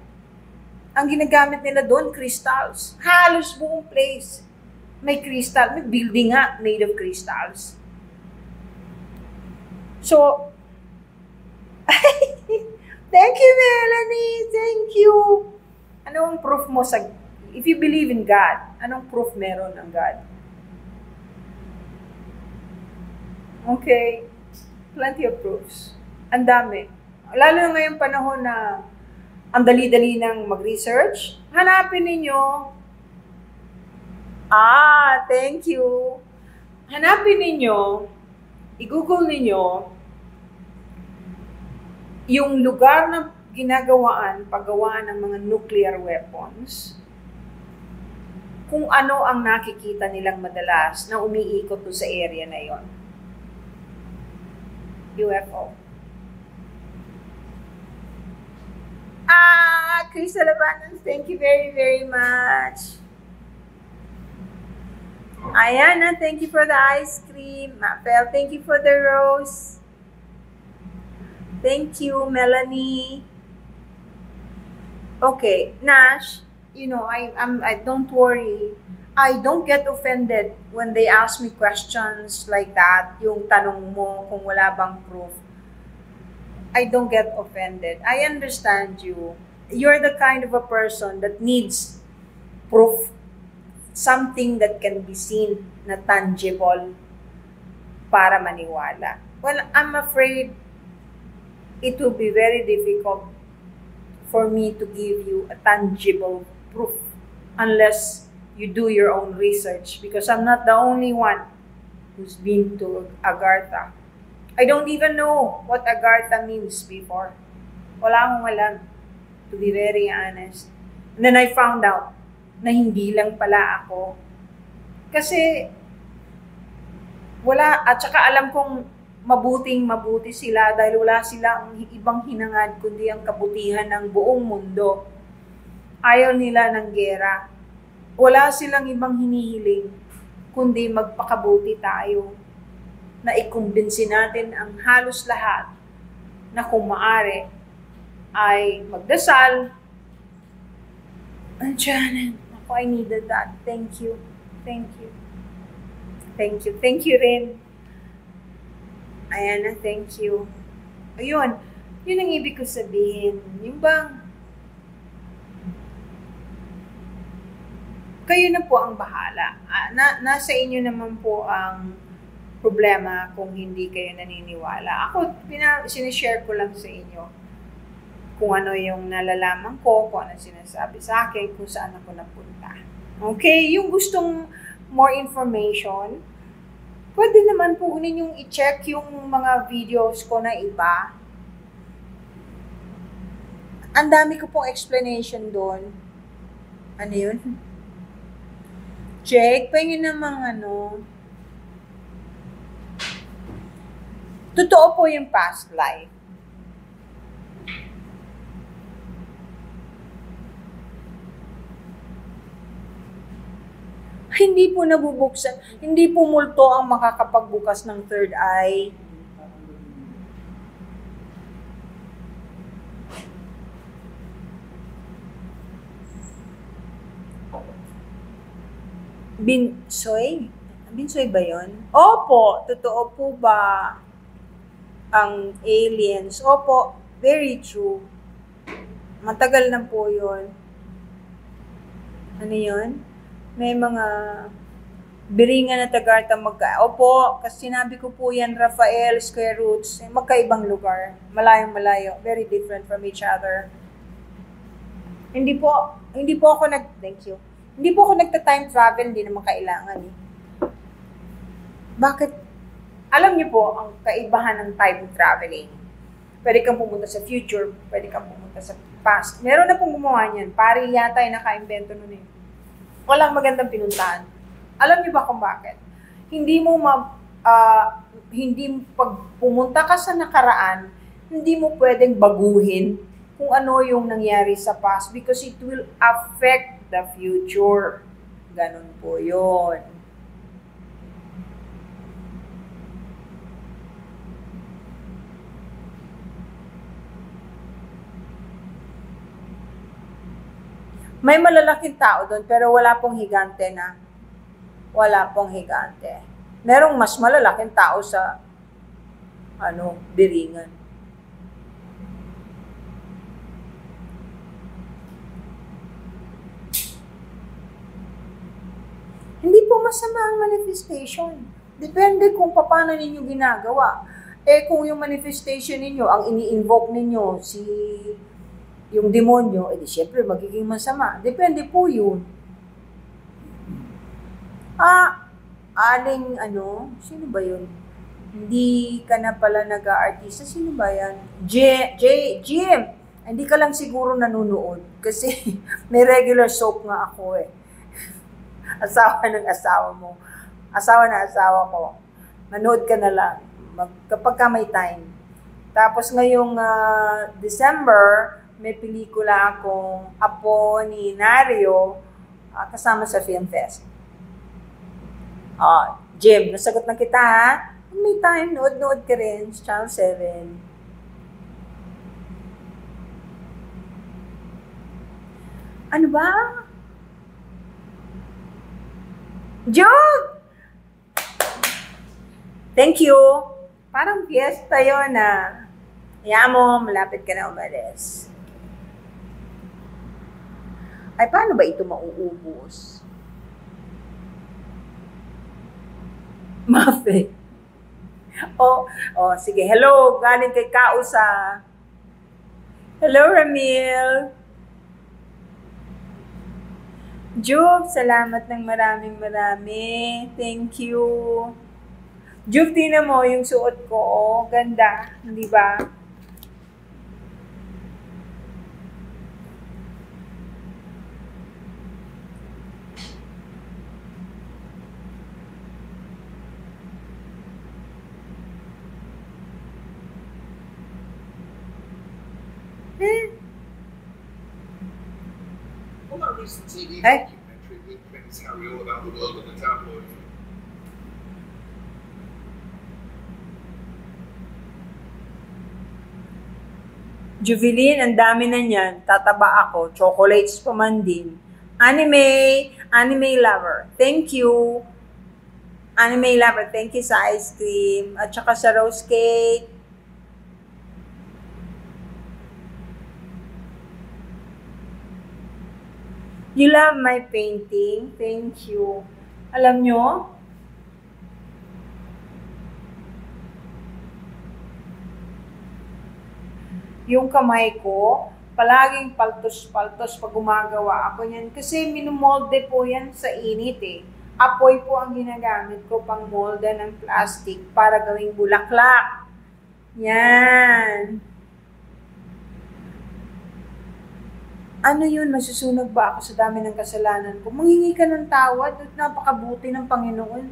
Ang ginagamit nila doon, crystals. Halos buong place. May crystal, may building nga made of crystals. So, thank you, Melanie. Thank you. Anong proof mo if you believe in God, anong proof meron ng God? Okay. Plenty of proofs. Ang dami. Lalo na ngayong panahon na ang dali-dali ng mag-research, hanapin ninyo. Thank you. Hanapin ninyo, i-google ninyo, yung lugar na pagawaan ng mga nuclear weapons, kung ano ang nakikita nilang madalas na umiikot doon sa area na yon. UFO. Chris Alabanos, thank you very, very much. Ayana, thank you for the ice cream. Mapel, thank you for the rose. Thank you, Melanie. Okay, Nash, you know, I don't worry. I don't get offended when they ask me questions like that. Yung tanong mo kung wala bang proof. I don't get offended. I understand you. You're the kind of a person that needs proof. Something that can be seen na tangible para maniwala. Well, I'm afraid it will be very difficult for me to give you a tangible proof unless you do your own research, because I'm not the only one who's been to Agartha. I don't even know what Agartha means before. Wala akong alam, to be very honest. And then I found out na hindi lang pala ako. Kasi wala, at saka alam kong mabuti sila dahil wala silang ibang hinangad kundi ang kabutihan ng buong mundo. Ayaw nila ng gera. Wala silang ibang hinihiling kundi magpakabuti tayo, na ikumbinsi natin ang halos lahat na kung maaari ay magdasal. Janet, ako, I needed that. Thank you. Thank you. Thank you. Thank you rin. Ayan na, thank you. Ayun, yun ang ibig ko sabihin. Yung bang, kayo na po ang bahala. Nasa inyo naman po ang problema kung hindi kayo naniniwala. Ako, sinishare ko lang sa inyo kung ano yung nalalaman ko, kung ano sinasabi sa akin, kung saan ako napunta. Okay? Yung gustong more information, pwede naman po ninyong i-check yung mga videos ko na iba. Ang dami ko pong explanation doon. Ano yun? Check, pwede namang totoo po yung past life. Hindi po nabubuksan, hindi po multo ang makakapagbukas ng third eye. Binsoy? Binsoy ba yun? Opo, totoo po ba ang aliens? Opo, very true. Matagal na po yun. Ano yun? May mga biringan na Tagarta Opo, kasi sinabi ko po yan, Rafael, Square Roots, magkaibang lugar. Malayong-malayo. Very different from each other. Hindi po ako thank you. Hindi po ako nagta-time travel, hindi naman kailangan. Bakit? Alam niyo po, ang kaibahan ng time traveling. Pwede kang pumunta sa future, pwede kang pumunta sa past. Meron na pong gumawa niyan. Pari yata ay naka-invento nun eh. Walang magandang pinuntahan. Alam niyo ba kung bakit? Hindi pag pumunta ka sa nakaraan, hindi mo pwedeng baguhin kung ano yung nangyari sa past because it will affect the future. Ganun po yun. May malalaking tao doon, pero wala pong higante na. Wala pong higante. Merong mas malalaking tao sa, Biringan. Hindi po masama ang manifestation. Depende kung paano ninyo ginagawa. Kung yung manifestation ninyo, ang ini-invoke ninyo, yung demonyo, edi syempre magiging masama. Depende po yun. Sino ba yun? Hindi ka na pala nag-aartista. Sino ba yan? Jim! Hindi ka lang siguro nanonood. Kasi may regular soap nga ako eh. Asawa ng asawa mo. Asawa na asawa ko. Manood ka na lang. Kapag ka may time. Tapos ngayong December, may pelikula akong Apo ni Nario kasama sa Film Fest. Jim, nasagot na kita ha? Kung may time, nood-nood ka rin sa Channel 7. Ano ba? Joke! Thank you. Parang fiesta yun na. Hayaan mo, malapit ka na umalis. Ay, paano ba ito mauubos? Mafe. Sige. Hello, galing kay Kausa. Hello, Ramil. Jub, salamat ng marami. Thank you. Jub, tingnan mo yung suot ko. Ganda. Di ba? Well, that recent TV Hey. documentary with Prince Harry all about the world of the tabloids. Juvelin, ang dami na niyan. Tataba ako. Chocolates pa man din. Anime lover. Thank you. Anime lover. Thank you sa ice cream. At saka sa rose cake. You love my painting? Thank you. Alam nyo? Yung kamay ko, palaging paltos-paltos pag gumagawa ako yan. Kasi minumolde po yan sa init eh. Apoy po ang ginagamit ko pang molde ng plastic para gawing bulaklak. Yan. Ano yun? Masusunog ba ako sa dami ng kasalanan ko? Manghingi ka ng tawad at napakabuti ng Panginoon.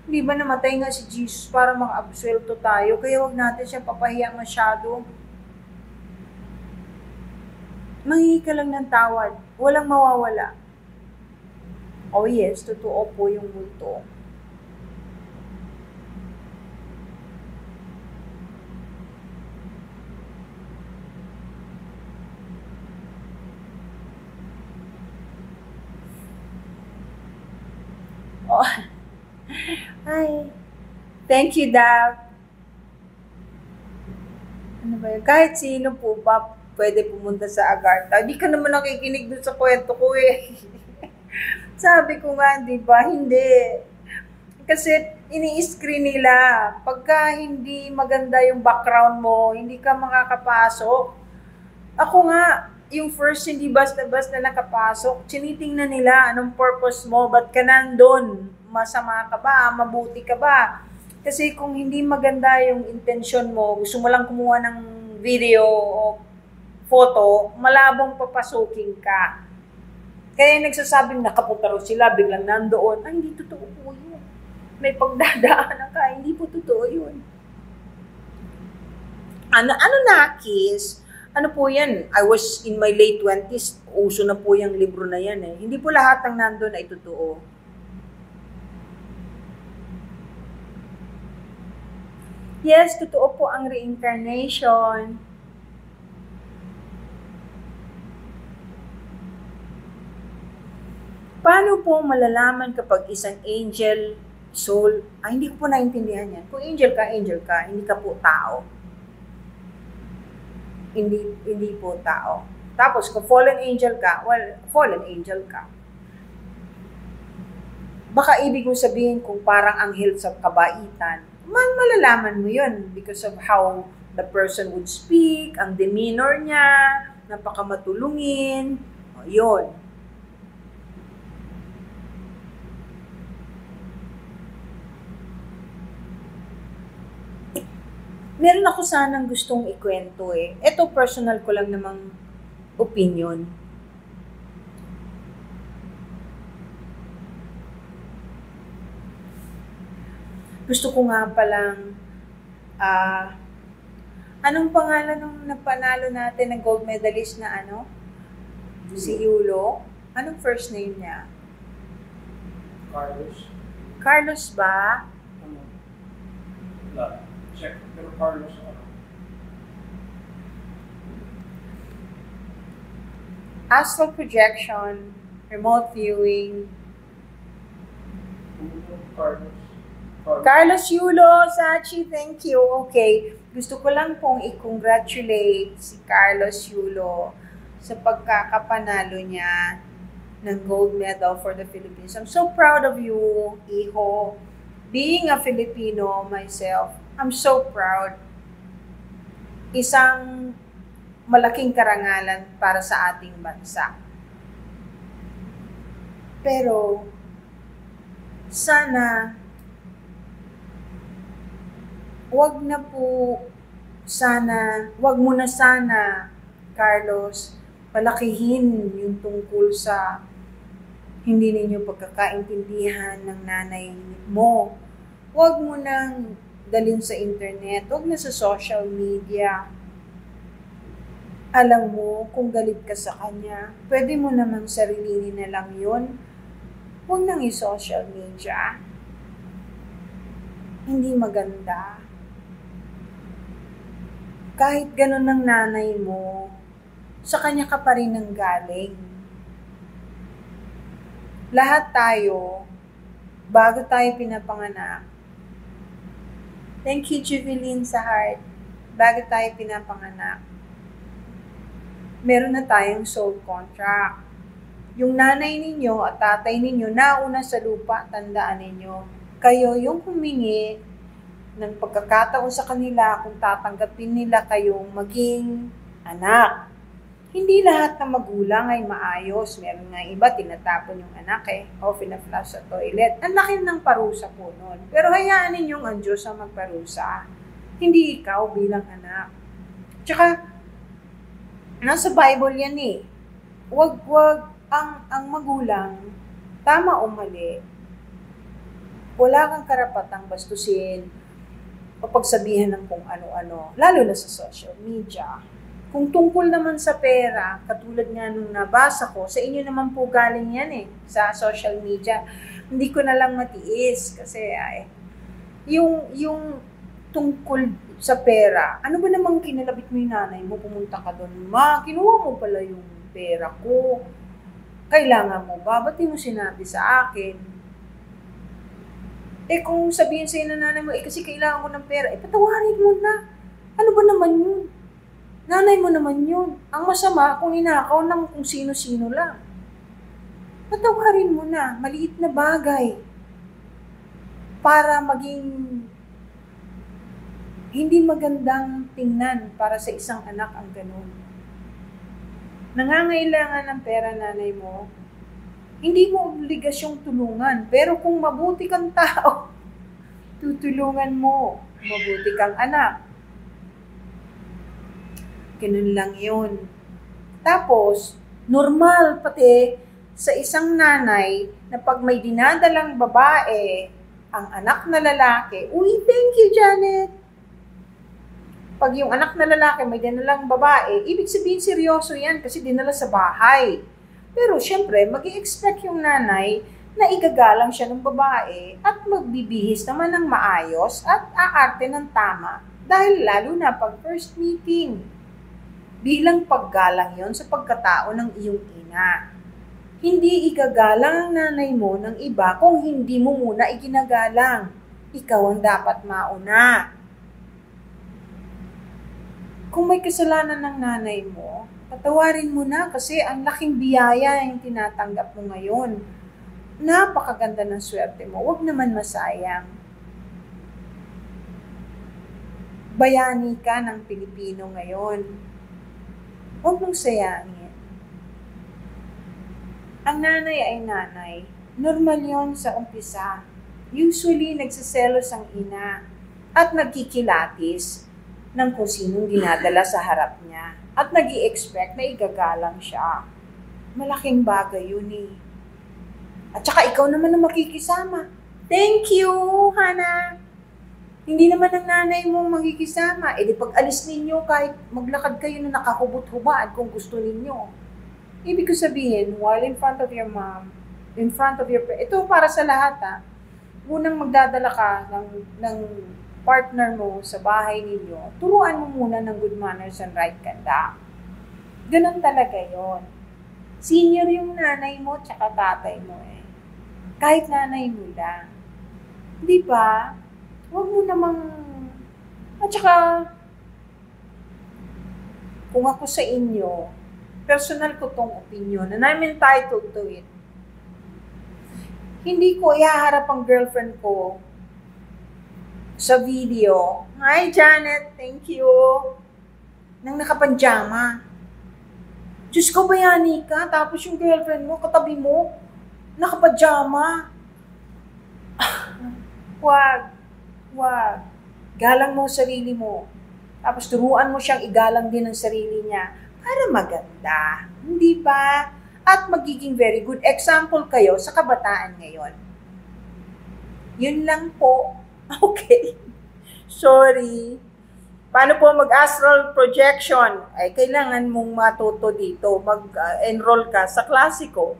Hindi ba namatay nga si Jesus para maka-absuelto tayo? Kaya wag natin siya papahiya masyado. Manghingi ka lang ng tawad. Walang mawawala. Oh yes, totoo po yung multo. Oh. Hi. Thank you, Dav. Ano ba yun? Kahit sino po ba pwede pumunta sa Agartha. Hindi ka naman nakikinig doon sa kwento ko eh. Sabi ko nga, di ba? Hindi. Kasi ini-screen nila. Pagka hindi maganda yung background mo, hindi ka makakapasok. Ako nga, yung first hindi basta-basta nakapasok, tinitingnan nila anong purpose mo, ba't ka nandun? Masama ka ba? Mabuti ka ba? Kasi kung hindi maganda yung intention mo, gusto mo lang kumuha ng video o photo, malabong papasukin ka. Kaya nagsasabing nakapunta raw sila, biglang nandoon. Ay, hindi totoo po yun. May pagdadaanan ka, hindi po totoo yun. Ano na, Kiss? Ano po yan? I was in my late 20s, uso na po yung libro na yan eh. Hindi po lahat ng nandun ay totoo. Yes, totoo po ang reincarnation. Paano po malalaman kapag isang angel soul, hindi ko po naintindihan yan. Kung angel ka, hindi ka po tao. Hindi po tao. Tapos, kung fallen angel ka, well, fallen angel ka. Baka ibig mo sabihin kung parang anghel sa kabaitan, malalaman mo yun because of how the person would speak, ang demeanor niya, napakamatulungin, yun. Meron ako sanang gustong ikwento eh. Ito personal ko lang namang opinion. Gusto ko nga palang, anong pangalan nung napanalo natin ng gold medalist na ano? Si Yulo? Anong first name niya? Carlos. Carlos ba? Ano? Wala. Check. Pero Carlos, ano? Astral projection, remote viewing. Carlos. Carlos Yulo, Sachi, thank you. Okay, gusto ko lang pong i-congratulate si Carlos Yulo sa pagkakapanalo niya ng gold medal for the Philippines. I'm so proud of you, Iho. Being a Filipino myself, I'm so proud. Isang malaking karangalan para sa ating bansa. Pero, sana, wag mo na sana, Carlos, palakihin yung tungkol sa hindi ninyo pagkakaintindihan ng nanay mo. Wag mo nang dalhin sa internet, wag na sa social media. Alam mo, kung galit ka sa kanya, pwede mo namang sarilinin na lang yun. Huwag nang i-social media. Hindi maganda. Kahit ganun ng nanay mo, sa kanya ka pa rin nanggaling. Lahat tayo, bago tayo pinapanganak, thank you, Juveline, sa heart. Bago tayo pinapanganak, meron na tayong soul contract. Yung nanay ninyo at tatay ninyo nauna sa lupa, tandaan ninyo, kayo yung humingi ng pagkakataon sa kanila kung tatanggapin nila kayong maging anak. Hindi lahat ng magulang ay maayos. Meron nga iba, tinatapon yung anak o pina-flush sa toilet. Ang laki ng parusa po nun. Pero hayaan ninyong ang Diyos ang magparusa. Hindi ikaw bilang anak. Tsaka, nasa Bible yan eh. Wag ang magulang, tama o mali, wala kang karapatang bastusin o pagsabihan ng kung ano-ano, lalo na sa social media. Kung tungkol naman sa pera, katulad nga nung nabasa ko, sa inyo naman po galing yan eh, sa social media. Hindi ko na lang matiis kasi yung tungkol sa pera, ano ba namang kinalabit mo yung nanay mo, pumunta ka doon, ma, kinuha mo pala yung pera ko. Kailangan mo ba? Ba't di mo sinabi sa akin? Kung sabihin sa'yo ng nanay mo, kasi kailangan ko ng pera, patawarin mo na. Ano ba naman yun? Nanay mo naman yun. Ang masama kung ninakaw ng kung sino-sino lang. Patawarin mo na. Maliit na bagay. Para maging hindi magandang tingnan para sa isang anak ang ganun. Nangangailangan ng pera nanay mo, hindi mo obligasyong tulungan. Pero kung mabuti kang tao, tutulungan mo. Mabuti kang anak. Ganun lang yun. Tapos, normal pati sa isang nanay na pag may dinadalang babae, ang anak na lalaki, uy, thank you, Janet. Pag yung anak na lalaki may dinalang babae, ibig sabihin seryoso yan kasi dinala sa bahay. Pero syempre, mag-i-expect yung nanay na igagalang siya ng babae at magbibihis naman ng maayos at aarte ng tama. Dahil lalo na pag first meeting. Bilang paggalang yon sa pagkatao ng iyong ina. Hindi igagalang ang nanay mo ng iba kung hindi mo muna iginagalang. Ikaw ang dapat mauna. Kung may kasalanan ng nanay mo, patawarin mo na kasi ang laking biyaya yung tinatanggap mo ngayon. Napakaganda ng swerte mo. Huwag naman masayang. Bayani ka ng Pilipino ngayon. Huwag mong sayangin. Ang nanay ay nanay. Normal yon sa umpisa. Usually, nagsiselos ang ina at nagkikilatis ng kung sinong dinadala sa harap niya at nag-i-expect na igagalang siya. Malaking bagay yun eh. At saka ikaw naman ang makikisama. Thank you, Hana. Hindi naman ang nanay mo makikisama. E di pag alis ninyo, kahit maglakad kayo na nakahubot-hubad kung gusto ninyo. Ibig ko sabihin, while in front of your mom, in front of your, ito para sa lahat ha, unang magdadala ka ng partner mo sa bahay ninyo, turuan mo muna ng good manners and right conduct. Ganun talaga yon. Senior yung nanay mo tsaka tatay mo eh. Kahit nanay mo lang. Di ba? Huwag mo namang... At saka, kung ako sa inyo, personal ko tong opinion and I'm entitled to it. Hindi ko ihaharap ang girlfriend ko sa video. Hi, Janet. Thank you. Nang nakapanjama. Diyos ko, bayani ka. Tapos yung girlfriend mo, katabi mo, nakapajama. Wag. Wag. Galang mo sarili mo. Tapos turuan mo siyang igalang din ang sarili niya para maganda. Hindi ba? At magiging very good example kayo sa kabataan ngayon. Yun lang po. Okay. Sorry. Paano po mag-astral projection? Ay, kailangan mong matuto dito. Mag-enroll ka sa klasiko.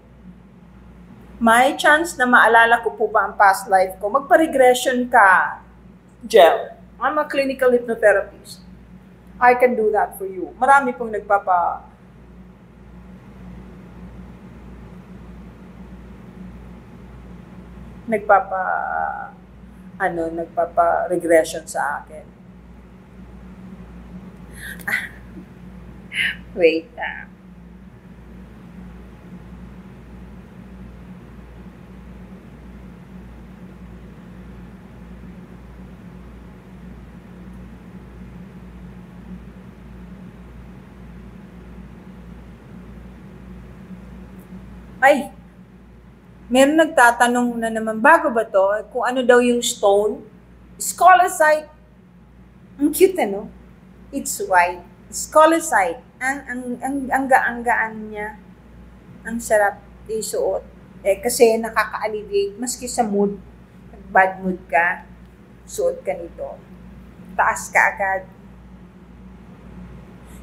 May chance na maalala ko po ba ang past life ko? Magpa-regression ka. Gel. I'm a clinical hypnotherapist. I can do that for you. Marami pong nagpapa-regression sa akin. Wait. Ay, meron nagtatanong na naman, bago ba to? Kung ano daw yung stone? Scolecite. Ang cute, ano? It's white. Scolecite. Ang gaan niya. Ang sarap isuot. Eh, kasi nakaka-alleviate. Maski sa mood, bad mood ka, suot ka nito. Taas ka agad.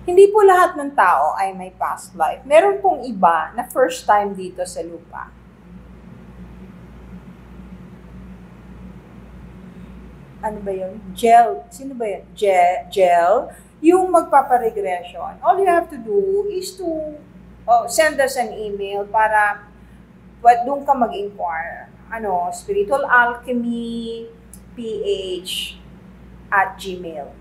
Hindi po lahat ng tao ay may past life. Meron pong iba na first time dito sa lupa. Ano ba yun? Gel. Sino ba yun? Gel. Yung magpaparegression. All you have to do is to send us an email para doon ka mag-inquire. Spiritual Alchemy PH@gmail.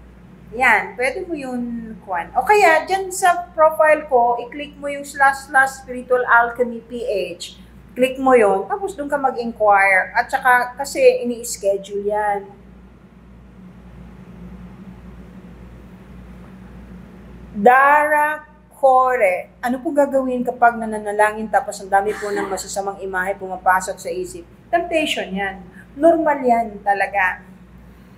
Yan, pwede mo yun, Kwan. O kaya, dyan sa profile ko, i-click mo yung / Spiritual Alchemy PH. Click mo yun, tapos doon ka mag-inquire. At saka, kasi ini-schedule yan. Dara Kore. Ano po gagawin kapag nananalangin tapos ang dami po ng masasamang imahe pumapasok sa isip? Temptation yan. Normal yan talaga.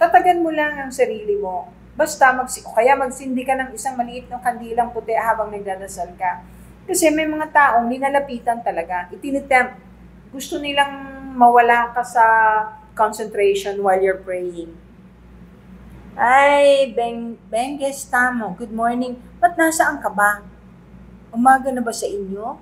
Tatagan mo lang ang sarili mo. Basta kaya magsindi ka ng isang maliit ng kandilang puti habang nagdadasal ka. Kasi may mga taong ninalapitan talaga. Itinitempt. Gusto nilang mawala ka sa concentration while you're praying. Ay, Benges Tamo, good morning. Ba't nasaan ka ba? Umaga na ba sa inyo?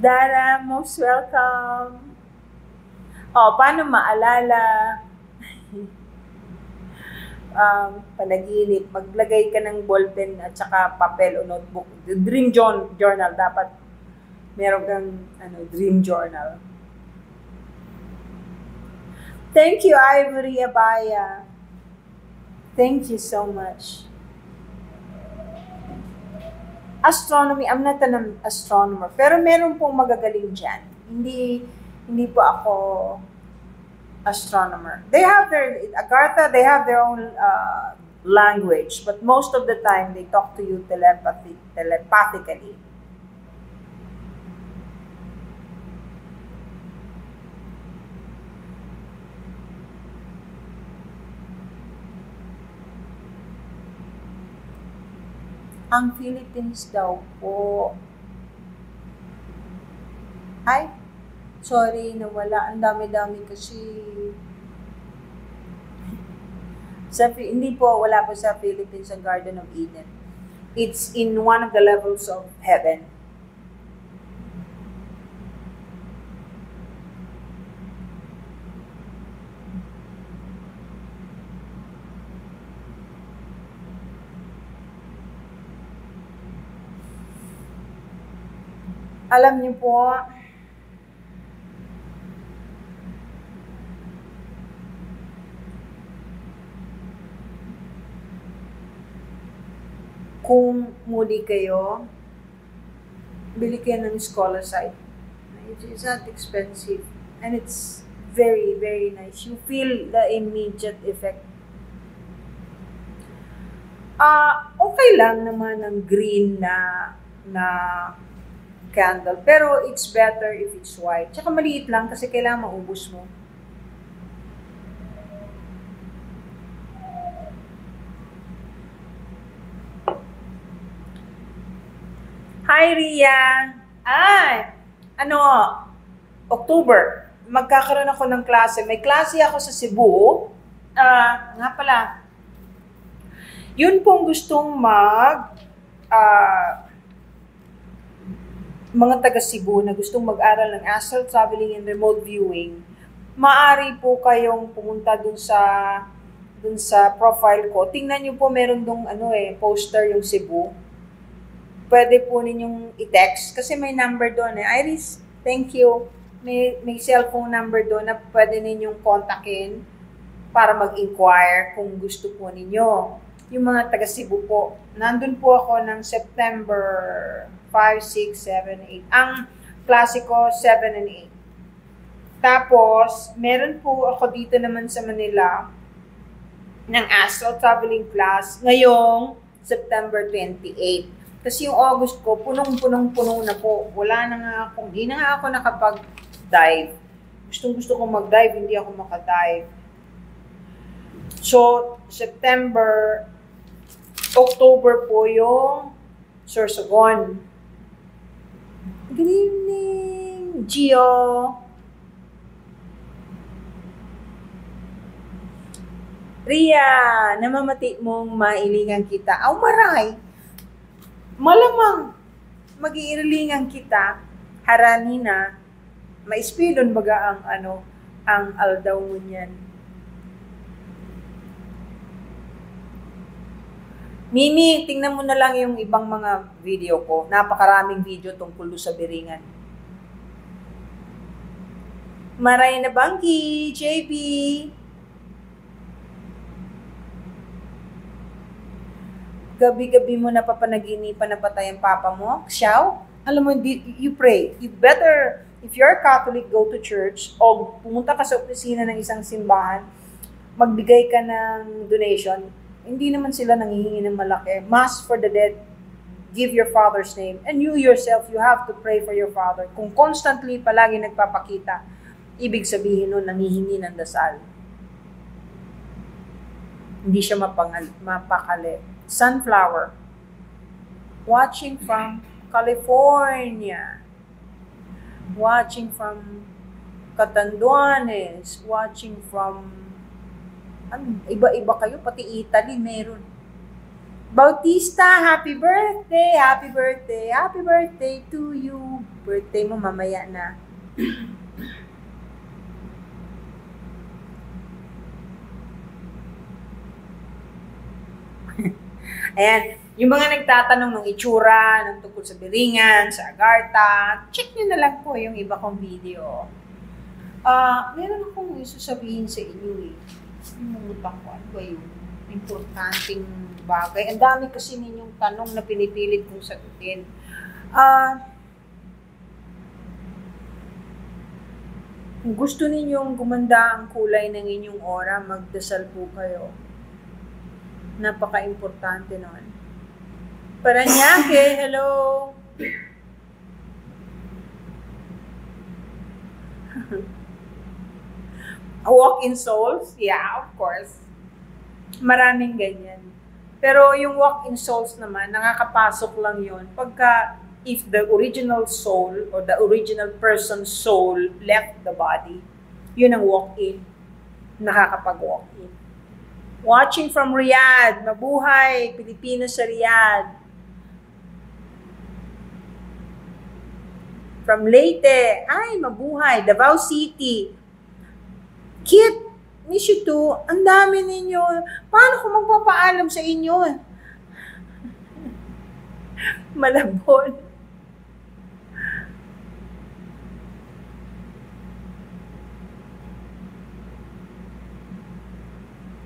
Dara, most welcome. Paano maalala? Panaginip. Maglagay ka ng ballpen at saka papel o notebook. Dream journal. Dapat meron kang dream journal. Thank you, Ivory Abaya. Thank you so much. Astronomy, I'm not an astronomer, pero meron pong magagaling dyan. Hindi po ako astronomer. They have Agartha, they have their own language, but most of the time, they talk to you telepathically. Ang Philippines daw po. Ay, sorry, nawala. Ang dami-dami kasi. Hindi po, wala po sa Philippines ang Garden of Eden. It's in one of the levels of heaven. Alam niyo po, kung moody kayo, bili kayo ng Scholasite. It's not expensive. And it's very, very nice. You feel the immediate effect. Okay lang naman ang green na candle. Pero it's better if it's white. Tsaka maliit lang kasi kailangan maubos mo. Hi, Ria! October. Magkakaroon ako ng klase. May klase ako sa Cebu. Nga pala, yun pong gustong mga taga Cebu na gustong mag-aral ng astral traveling and remote viewing, maaari po kayong pumunta dun sa profile ko. Tingnan niyo po, meron dong poster yung Cebu. Pwede po ninyong i-text kasi may number doon Iris, thank you. May cellphone number doon na pwede ninyong kontakin para mag-inquire kung gusto po ninyo. Yung mga taga Cebu po, nandun po ako ng September 5, 6, 7, 8. Ang klase ko, 7 and 8. Tapos, meron po ako dito naman sa Manila ng astral traveling class ngayong September 28. Kasi yung August ko, punong-punong-puno na po. Hindi na nga ako nakapag-dive. Gustong-gusto ko mag-dive, hindi ako makadive. So, October po yung Sorsogon. Good evening, Gio. Ria, namamati mong mailingan kita. Maray! Malamang mag-iilingan kita, harani na, maispilon baga ang aldaw mo niyan. Mimi, tingnan mo na lang yung ibang mga video ko. Napakaraming video tungkol sa biringan. Maray na Banggi, JB. Gabi-gabi mo napapanaginipan na patay ang papa mo, Xiao, alam mo, you pray. You better, if you're Catholic, go to church o pumunta ka sa opisina ng isang simbahan, magbigay ka ng donation. Hindi naman sila nanghihingi ng malaki. Mass for the dead, give your father's name. And you yourself, you have to pray for your father. Kung constantly palagi nagpapakita, ibig sabihin nun, nanghihingi ng dasal. Hindi siya mapakali. Sunflower, watching from California, watching from Catanduanes, watching from, iba-iba kayo, pati Italy meron. Bautista, happy birthday, happy birthday, happy birthday to you. Birthday mo mamaya na. Ayan, yung mga nagtatanong ng itsura, ng tungkol sa biringan, sa Agartha, check nyo na lang po yung iba kong video. Meron akong isasabihin sa inyo Numutan ko, ano ba yung importanteng bagay? Ang dami kasi ninyong tanong na pinipilit kong sagutin. Kung gusto ninyong gumanda ang kulay ng inyong aura, magdasal po kayo. Napaka-importante nun. Paranaque, hello! Walk-in souls? Yeah, of course. Maraming ganyan. Pero yung walk-in souls naman, nakakapasok lang yun pagka if the original soul or the original person's soul left the body, yun ang walk-in. Nakakapag-walk-in. Watching from Riyadh. Mabuhay, Pilipinas sa Riyadh. From Leyte. Ay, mabuhay. Davao City. Kit, miss you too. Ang dami ninyo. Paano ko magpapaalam sa inyo? Malabon.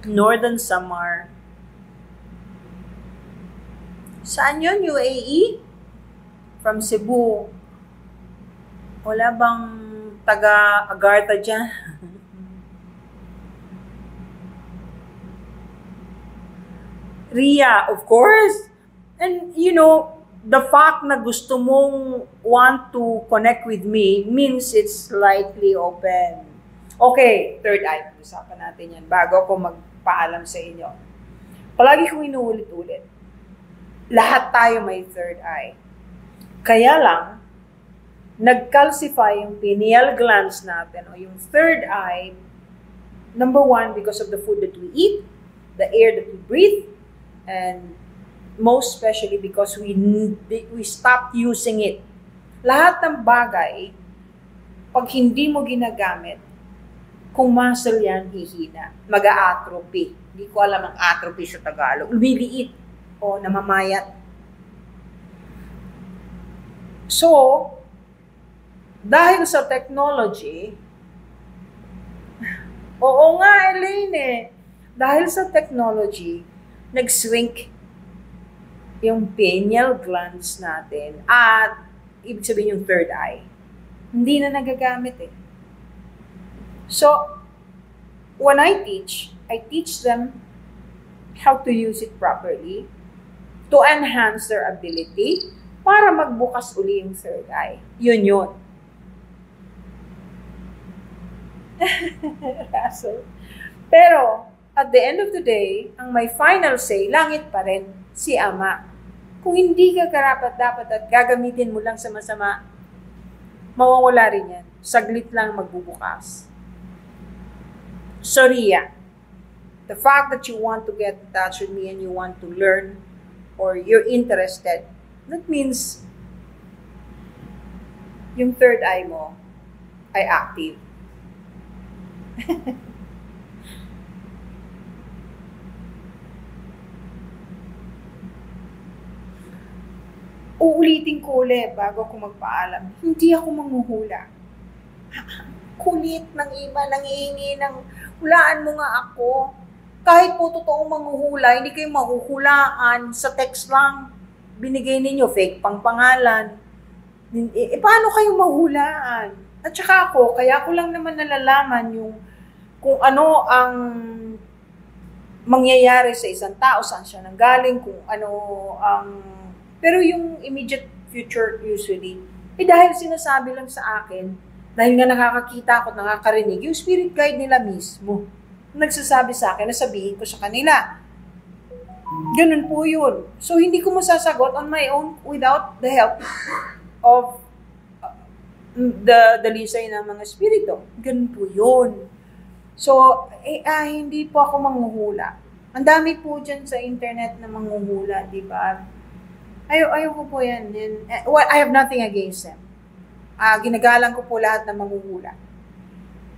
Northern Samar. Saan yun? UAE? From Cebu. Wala bang taga-Agartha dyan? Ria, of course. And you know, the fact na gusto mong want to connect with me means it's slightly open. Okay, third eye. Usapan natin yan bago ako magpaalam sa inyo. Palagi kong inuulit-ulit. Lahat tayo may third eye. Kaya lang, nag-calcify yung pineal glands natin o yung third eye, number one, because of the food that we eat, the air that we breathe, and most especially because we stopped using it. Lahat ng bagay, pag hindi mo ginagamit, kung muscle yan, hihina. Mag-a-atrophy. Hindi ko alam ang atrophy sa Tagalog. Lumiliit o namamayat. So, dahil sa technology, oo nga, Elaine eh. Dahil sa technology, nag-shrink yung pineal glands natin at ibig sabihin yung third eye. Hindi na nagagamit eh. So, when I teach them how to use it properly to enhance their ability para magbukas uli yung third eye. Yun yun. Pero, at the end of the day, ang may final say, langit pa rin, si Ama. Kung hindi ka karapat-dapat at gagamitin mo lang sa masama, mawawala rin yan. Saglit lang magbubukas. So, Ria, the fact that you want to get in touch with me and you want to learn or you're interested, that means yung third eye mo ay active. Uulitin ko ulit bago ako magpaalam. Hindi ako manghuhula. Kulit ng iba, nangihingi ng hulaan mo nga ako. Kahit po totoong manghuhula, hindi kayo mahuhulaan sa text lang. Binigay ninyo, fake pang pangalan. Paano kayo mahulaan? At saka ako, kaya ko lang naman nalalaman yung kung ano ang mangyayari sa isang tao, saan siya nanggaling, kung ano ang... Pero yung immediate future usually, dahil sinasabi lang sa akin, dahil nga nakakakita ako, nakakarinig, yung spirit guide nila mismo, nagsasabi sa akin, nasabihin ko sa kanila. Ganun po yun. So, hindi ko masasagot on my own without the help of the lisay ng mga spirito. Ganun po yun. So, hindi po ako manghuhula. Ang dami po dyan sa internet na manghuhula, di ba? Ayoko po yan. I have nothing against them. Ginagalang ko po lahat ng manghuhula.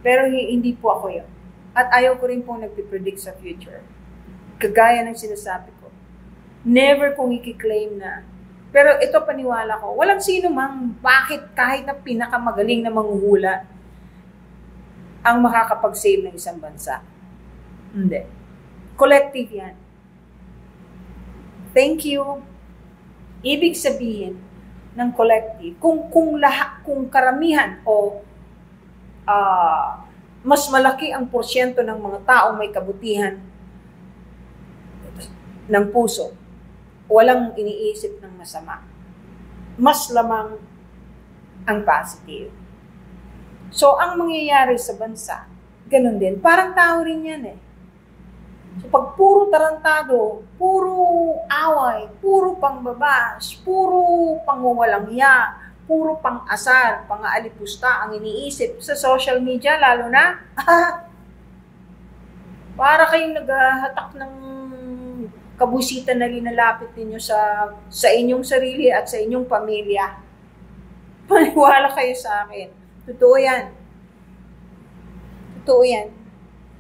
Pero hindi po ako yun. At ayaw ko rin po nagpipredict sa future. Kagaya ng sinasabi ko. Never kong i-claim na. Pero ito paniwala ko, walang sino mang bakit kahit na pinakamagaling na manghuhula ang makakapag-save ng isang bansa. Hindi. Collective yan. Thank you. Ibig sabihin ng collective, kung karamihan o mas malaki ang porsyento ng mga taong may kabutihan ng puso, walang iniisip ng masama. Mas lamang ang positive. So, ang mangyayari sa bansa, ganun din. Parang tao rin yan eh. So pag puro tarantado, puro away, puro pangbabas, puro pangunwalang hiya, puro pang-asar, pang-aalipusta ang iniisip sa social media, lalo na, para kayong naghahatak ng kabusitan na linalapit ninyo sa inyong sarili at sa inyong pamilya. Maniwala kayo sa akin. Totoo yan. Totoo yan.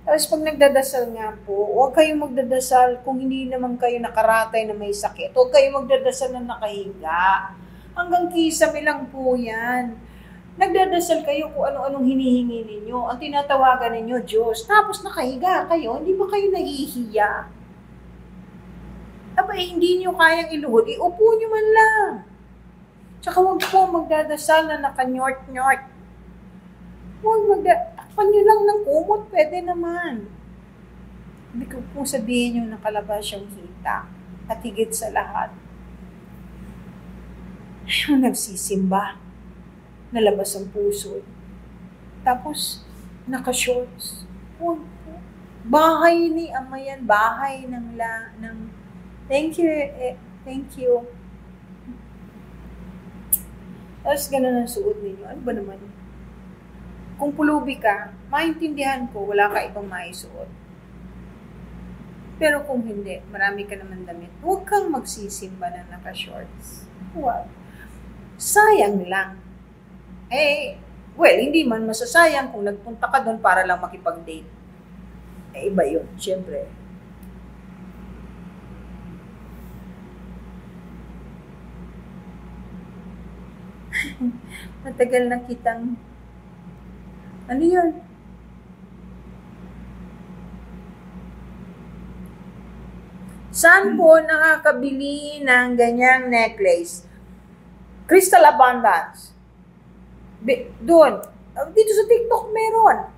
Tapos pag nagdadasal nga po, huwag kayong magdadasal kung hindi naman kayo nakaratay na may sakit. Huwag kayong magdadasal na nakahiga. Hanggang kisame lang po yan. Nagdadasal kayo kung ano-anong hinihingi ninyo. Ang tinatawagan ninyo, Diyos. Tapos nakahiga kayo, hindi ba kayo nahihiya? Abay, hindi nyo kayang iluhod, iupo nyo man lang. Tsaka huwag po magdadasal na naka-nyort-nyort. Huwag takpan nyo lang ng kumot, pwede naman. Hindi ko po sabihin yung nakalabas yung hita. At higit sa lahat, yung nagsisimba, nalabas ang puso. Tapos, naka-shorts. Huwag po. Bahay ni Ama yan, bahay ng thank you. Tapos ganun ang suot ninyo. Ano ba naman? Kung pulubi ka, maintindihan ko, wala ka ibang maisuot. Pero kung hindi, marami ka naman damit, huwag kang magsisimba na naka-shorts. Huwag. Sayang lang. Hindi man masasayang kung nagpunta ka doon para lang makipag-date. Iba yun, syempre. Matagal na kitang ano yun? Saan po nakakabili ng ganyang necklace? Crystal Abundance. Doon. Dito sa TikTok meron.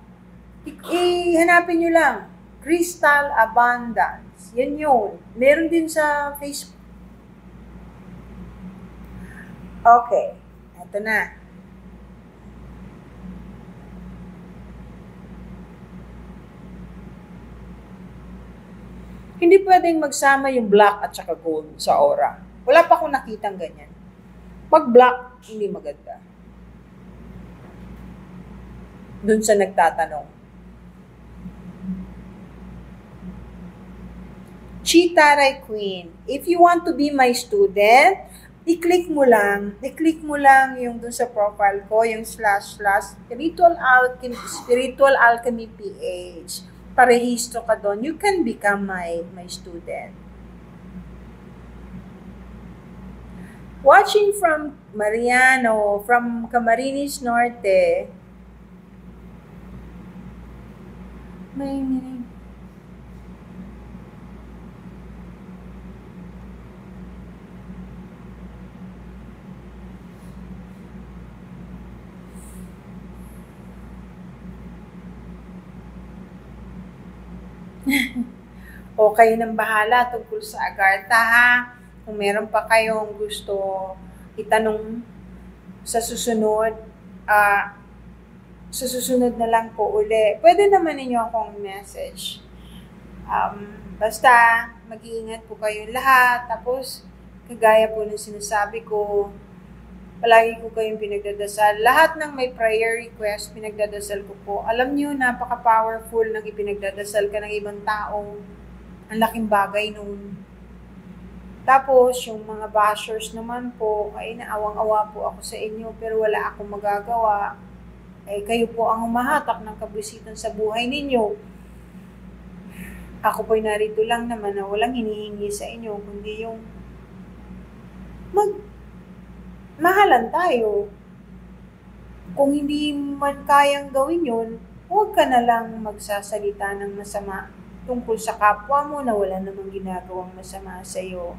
Hanapin nyo lang. Crystal Abundance. Yan yun. Meron din sa Facebook. Okay. Ito na. Hindi pwedeng magsama yung black at saka gold sa aura. Wala pa akong nakitang ganyan. Pag black, hindi maganda. Doon sa nagtatanong. Chitaray Queen. If you want to be my student, i-click mo lang yung dun sa profile ko, yung / Spiritual Alchemy PH. Parehistro ka doon. You can become my student. Watching from Mariano, from Camarines Norte. O kayo nang bahala tungkol sa Agartha, ha? Kung meron pa kayong gusto itanong sa susunod na lang po uli. Pwede naman ninyo akong message. Basta mag-iingat po kayong lahat. Tapos, kagaya po ng sinasabi ko, palagi ko kayong pinagdadasal. Lahat ng may prayer request, pinagdadasal ko po. Alam niyo, napaka-powerful ng ipinagdadasal ka ng ibang tao. Ang laking bagay nun. Tapos, yung mga bashers naman po, ay naawang-awa po ako sa inyo, pero wala akong magagawa. Kayo po ang humahatak ng kabisitan sa buhay ninyo. Ako po'y narito lang naman na walang hinihingi sa inyo, kundi yung mahalan tayo. Kung hindi man kayang gawin yun, huwag ka na lang magsasalita ng masama tungkol sa kapwa mo na wala namang ginagawang masama sa iyo.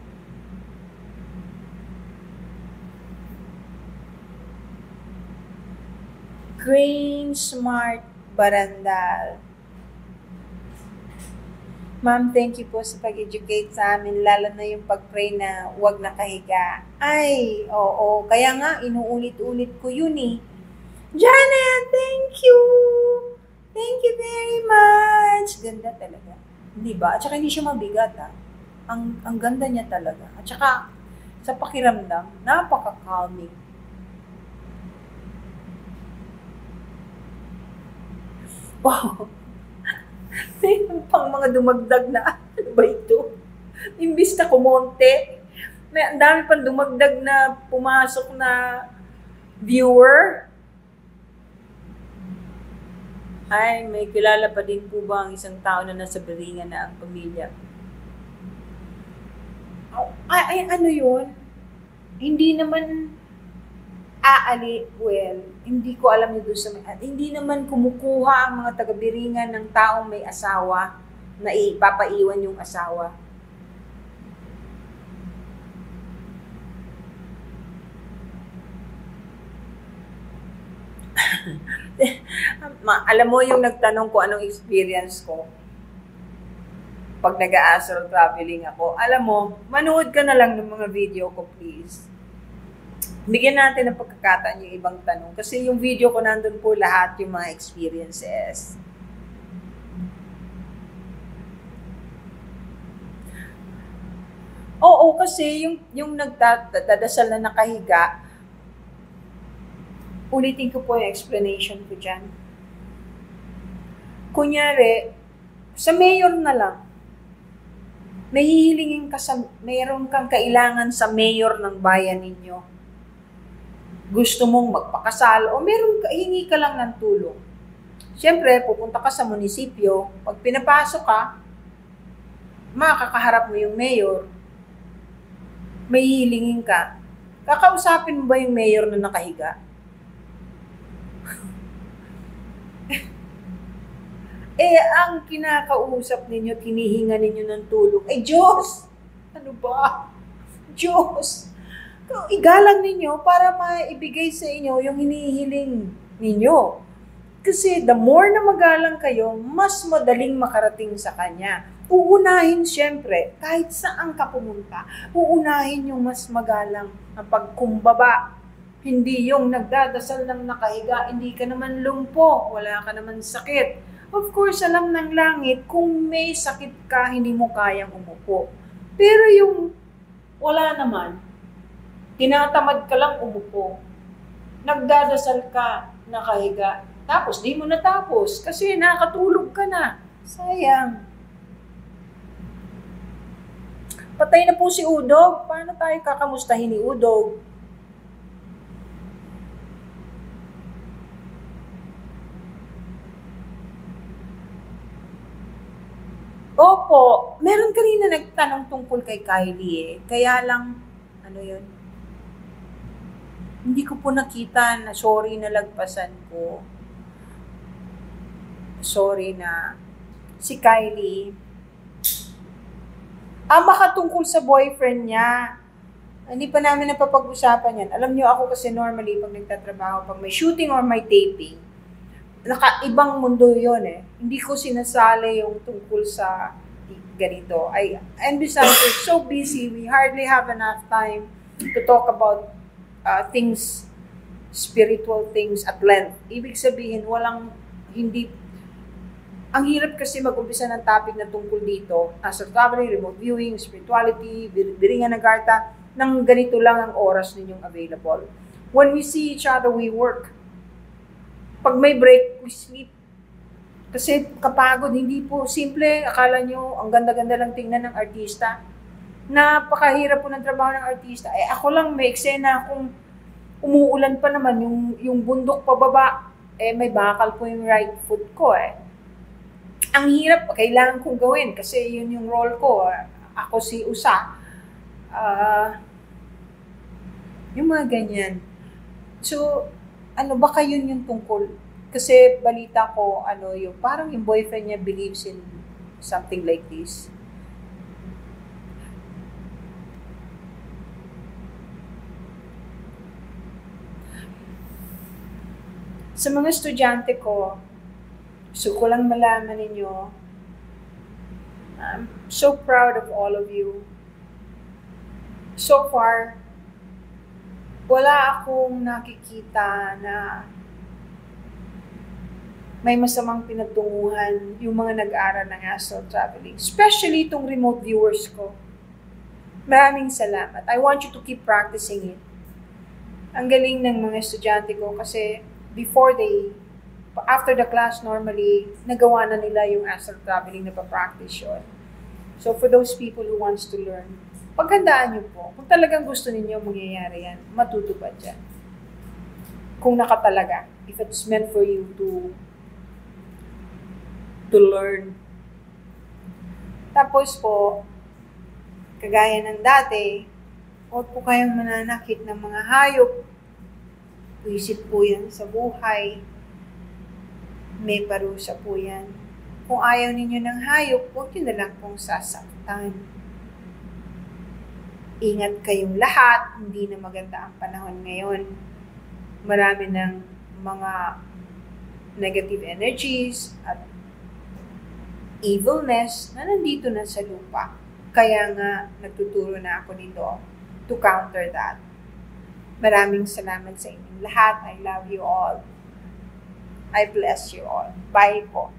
Green Smart Barandal. Ma'am, thank you po sa pag-educate sa amin, lalo na yung pag-pray na huwag nakahiga. Ay, oo, kaya nga, inuulit-ulit ko yun eh. Janet, thank you! Thank you very much! Ganda talaga. Di ba? At saka hindi siya mabigat, ah. Ang ganda niya talaga. At saka, sa pakiramdam, napaka-calming. Wow! Mayroon pang mga dumagdag na, ano ba ito? Imbis na kumonte, ang dami pang dumagdag na pumasok na viewer. Ay, may kilala pa din po ba ang isang tao na nasa Biringan na ang pamilya? Ay, ano yun? Hindi naman hindi ko alam yun doon sa hindi naman kumukuha ang mga taga-Biringan ng taong may asawa na ipapaiwan yung asawa. Alam mo yung nagtanong ko anong experience ko pag nag-a-astral traveling ako. Alam mo, manood ka na lang ng mga video ko, please. Bigyan natin ng pagkakataon yung ibang tanong. Kasi yung video ko nandun po lahat yung mga experiences. Oo, kasi yung nagdadasal na nakahiga, ulitin ko po yung explanation ko dyan. Kunyari, sa mayor na lang, may hihilingin ka mayroon kang kailangan sa mayor ng bayan ninyo. Gusto mong magpakasal o hingi ka lang ng tulong. Siyempre, pupunta ka sa munisipyo, pag pinapasok ka, makakaharap mo yung mayor, may hihilingin ka. Kakausapin mo ba yung mayor na nakahiga? Ang kinakausap ninyo, tinihinga ninyo ng tulong, Diyos! Ano ba? Diyos! Igalang ninyo para maibigay sa inyo yung hinihiling ninyo. Kasi the more na magalang kayo, mas madaling makarating sa Kanya. Uunahin siyempre, kahit saan ka pumunta, uunahin yung mas magalang na pagkumbaba. Hindi yung nagdadasal ng nakahiga, hindi ka naman lumpo, wala ka naman sakit. Of course, alam ng langit, kung may sakit ka, hindi mo kayang umupo. Pero yung wala naman, tinatamad ka lang umupo. Nagdadasal ka, nakahiga. Tapos, di mo natapos kasi nakatulog ka na. Sayang. Patay na po si Udog. Paano tayo kakamustahin ni Udog? Opo, meron kanina nagtanong tungkol kay Kylie Kaya lang, ano yun? Hindi ko po nakita na sorry na lagpasan ko. Sorry na. Si Kylie. Makatungkol sa boyfriend niya. Hindi pa namin napapag-usapan yan. Alam niyo ako kasi normally pag nagtatrabaho, pag may shooting or may taping, ibang mundo yun eh. Hindi ko sinasali yung tungkol sa ganito. And besides, we're so busy, we hardly have enough time to talk about things, spiritual things at length. Ibig sabihin, ang hirap kasi mag-umpisa ng topic na tungkol dito, astral traveling, remote viewing, spirituality, Biringan Nagarta, nang ganito lang ang oras ninyong available. When we see each other, we work. Pag may break, we sleep. Kasi kapagod, hindi po simple. Akala nyo, ang ganda-ganda lang tingnan ng artista. Napakahirap po ng trabaho ng artista. Ako lang, may eksena akong umuulan pa naman, yung bundok pababa, may bakal po yung right foot ko Ang hirap, kailangan kong gawin kasi yun yung role ko. Ako si Usa. Yung mga ganyan. So, baka yun yung tungkol. Kasi balita ko, parang yung boyfriend niya believes in something like this. Sa mga estudyante ko, gusto ko lang malaman ninyo, I'm so proud of all of you. So far, wala akong nakikita na may masamang pinagtunguhan yung mga nag-aaral ng astral traveling. Especially itong remote viewers ko. Maraming salamat. I want you to keep practicing it. Ang galing ng mga estudyante ko kasi after the class normally, nagawa na nila yung astral traveling na pa-practice yun. So for those people who wants to learn, paghandaan niyo po. Kung talagang gusto ninyo mangyayari yan, matutupad yan. Kung nakatalaga, if it's meant for you to learn. Tapos po, kagaya ng dati, huwag po kayong mananakit ng mga hayop. Wisit po yan sa buhay. May parusa po yan. Kung ayaw ninyo ng hayop, huwag nyo na lang pong sasaktan. Ingat kayong lahat, hindi na maganda ang panahon ngayon. Marami ng mga negative energies at evilness na nandito na sa lupa. Kaya nga, nagtuturo na ako nito to counter that. Maraming salamat sa inyong lahat. I love you all. I bless you all. Bye po.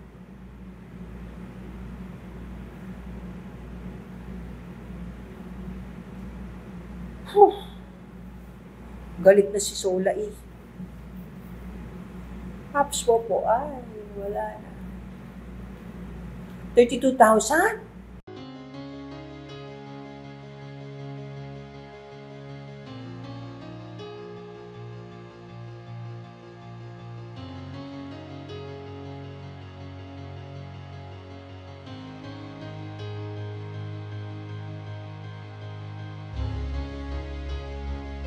Galit na si Sola eh. Apps po, ay, wala na. 32,000?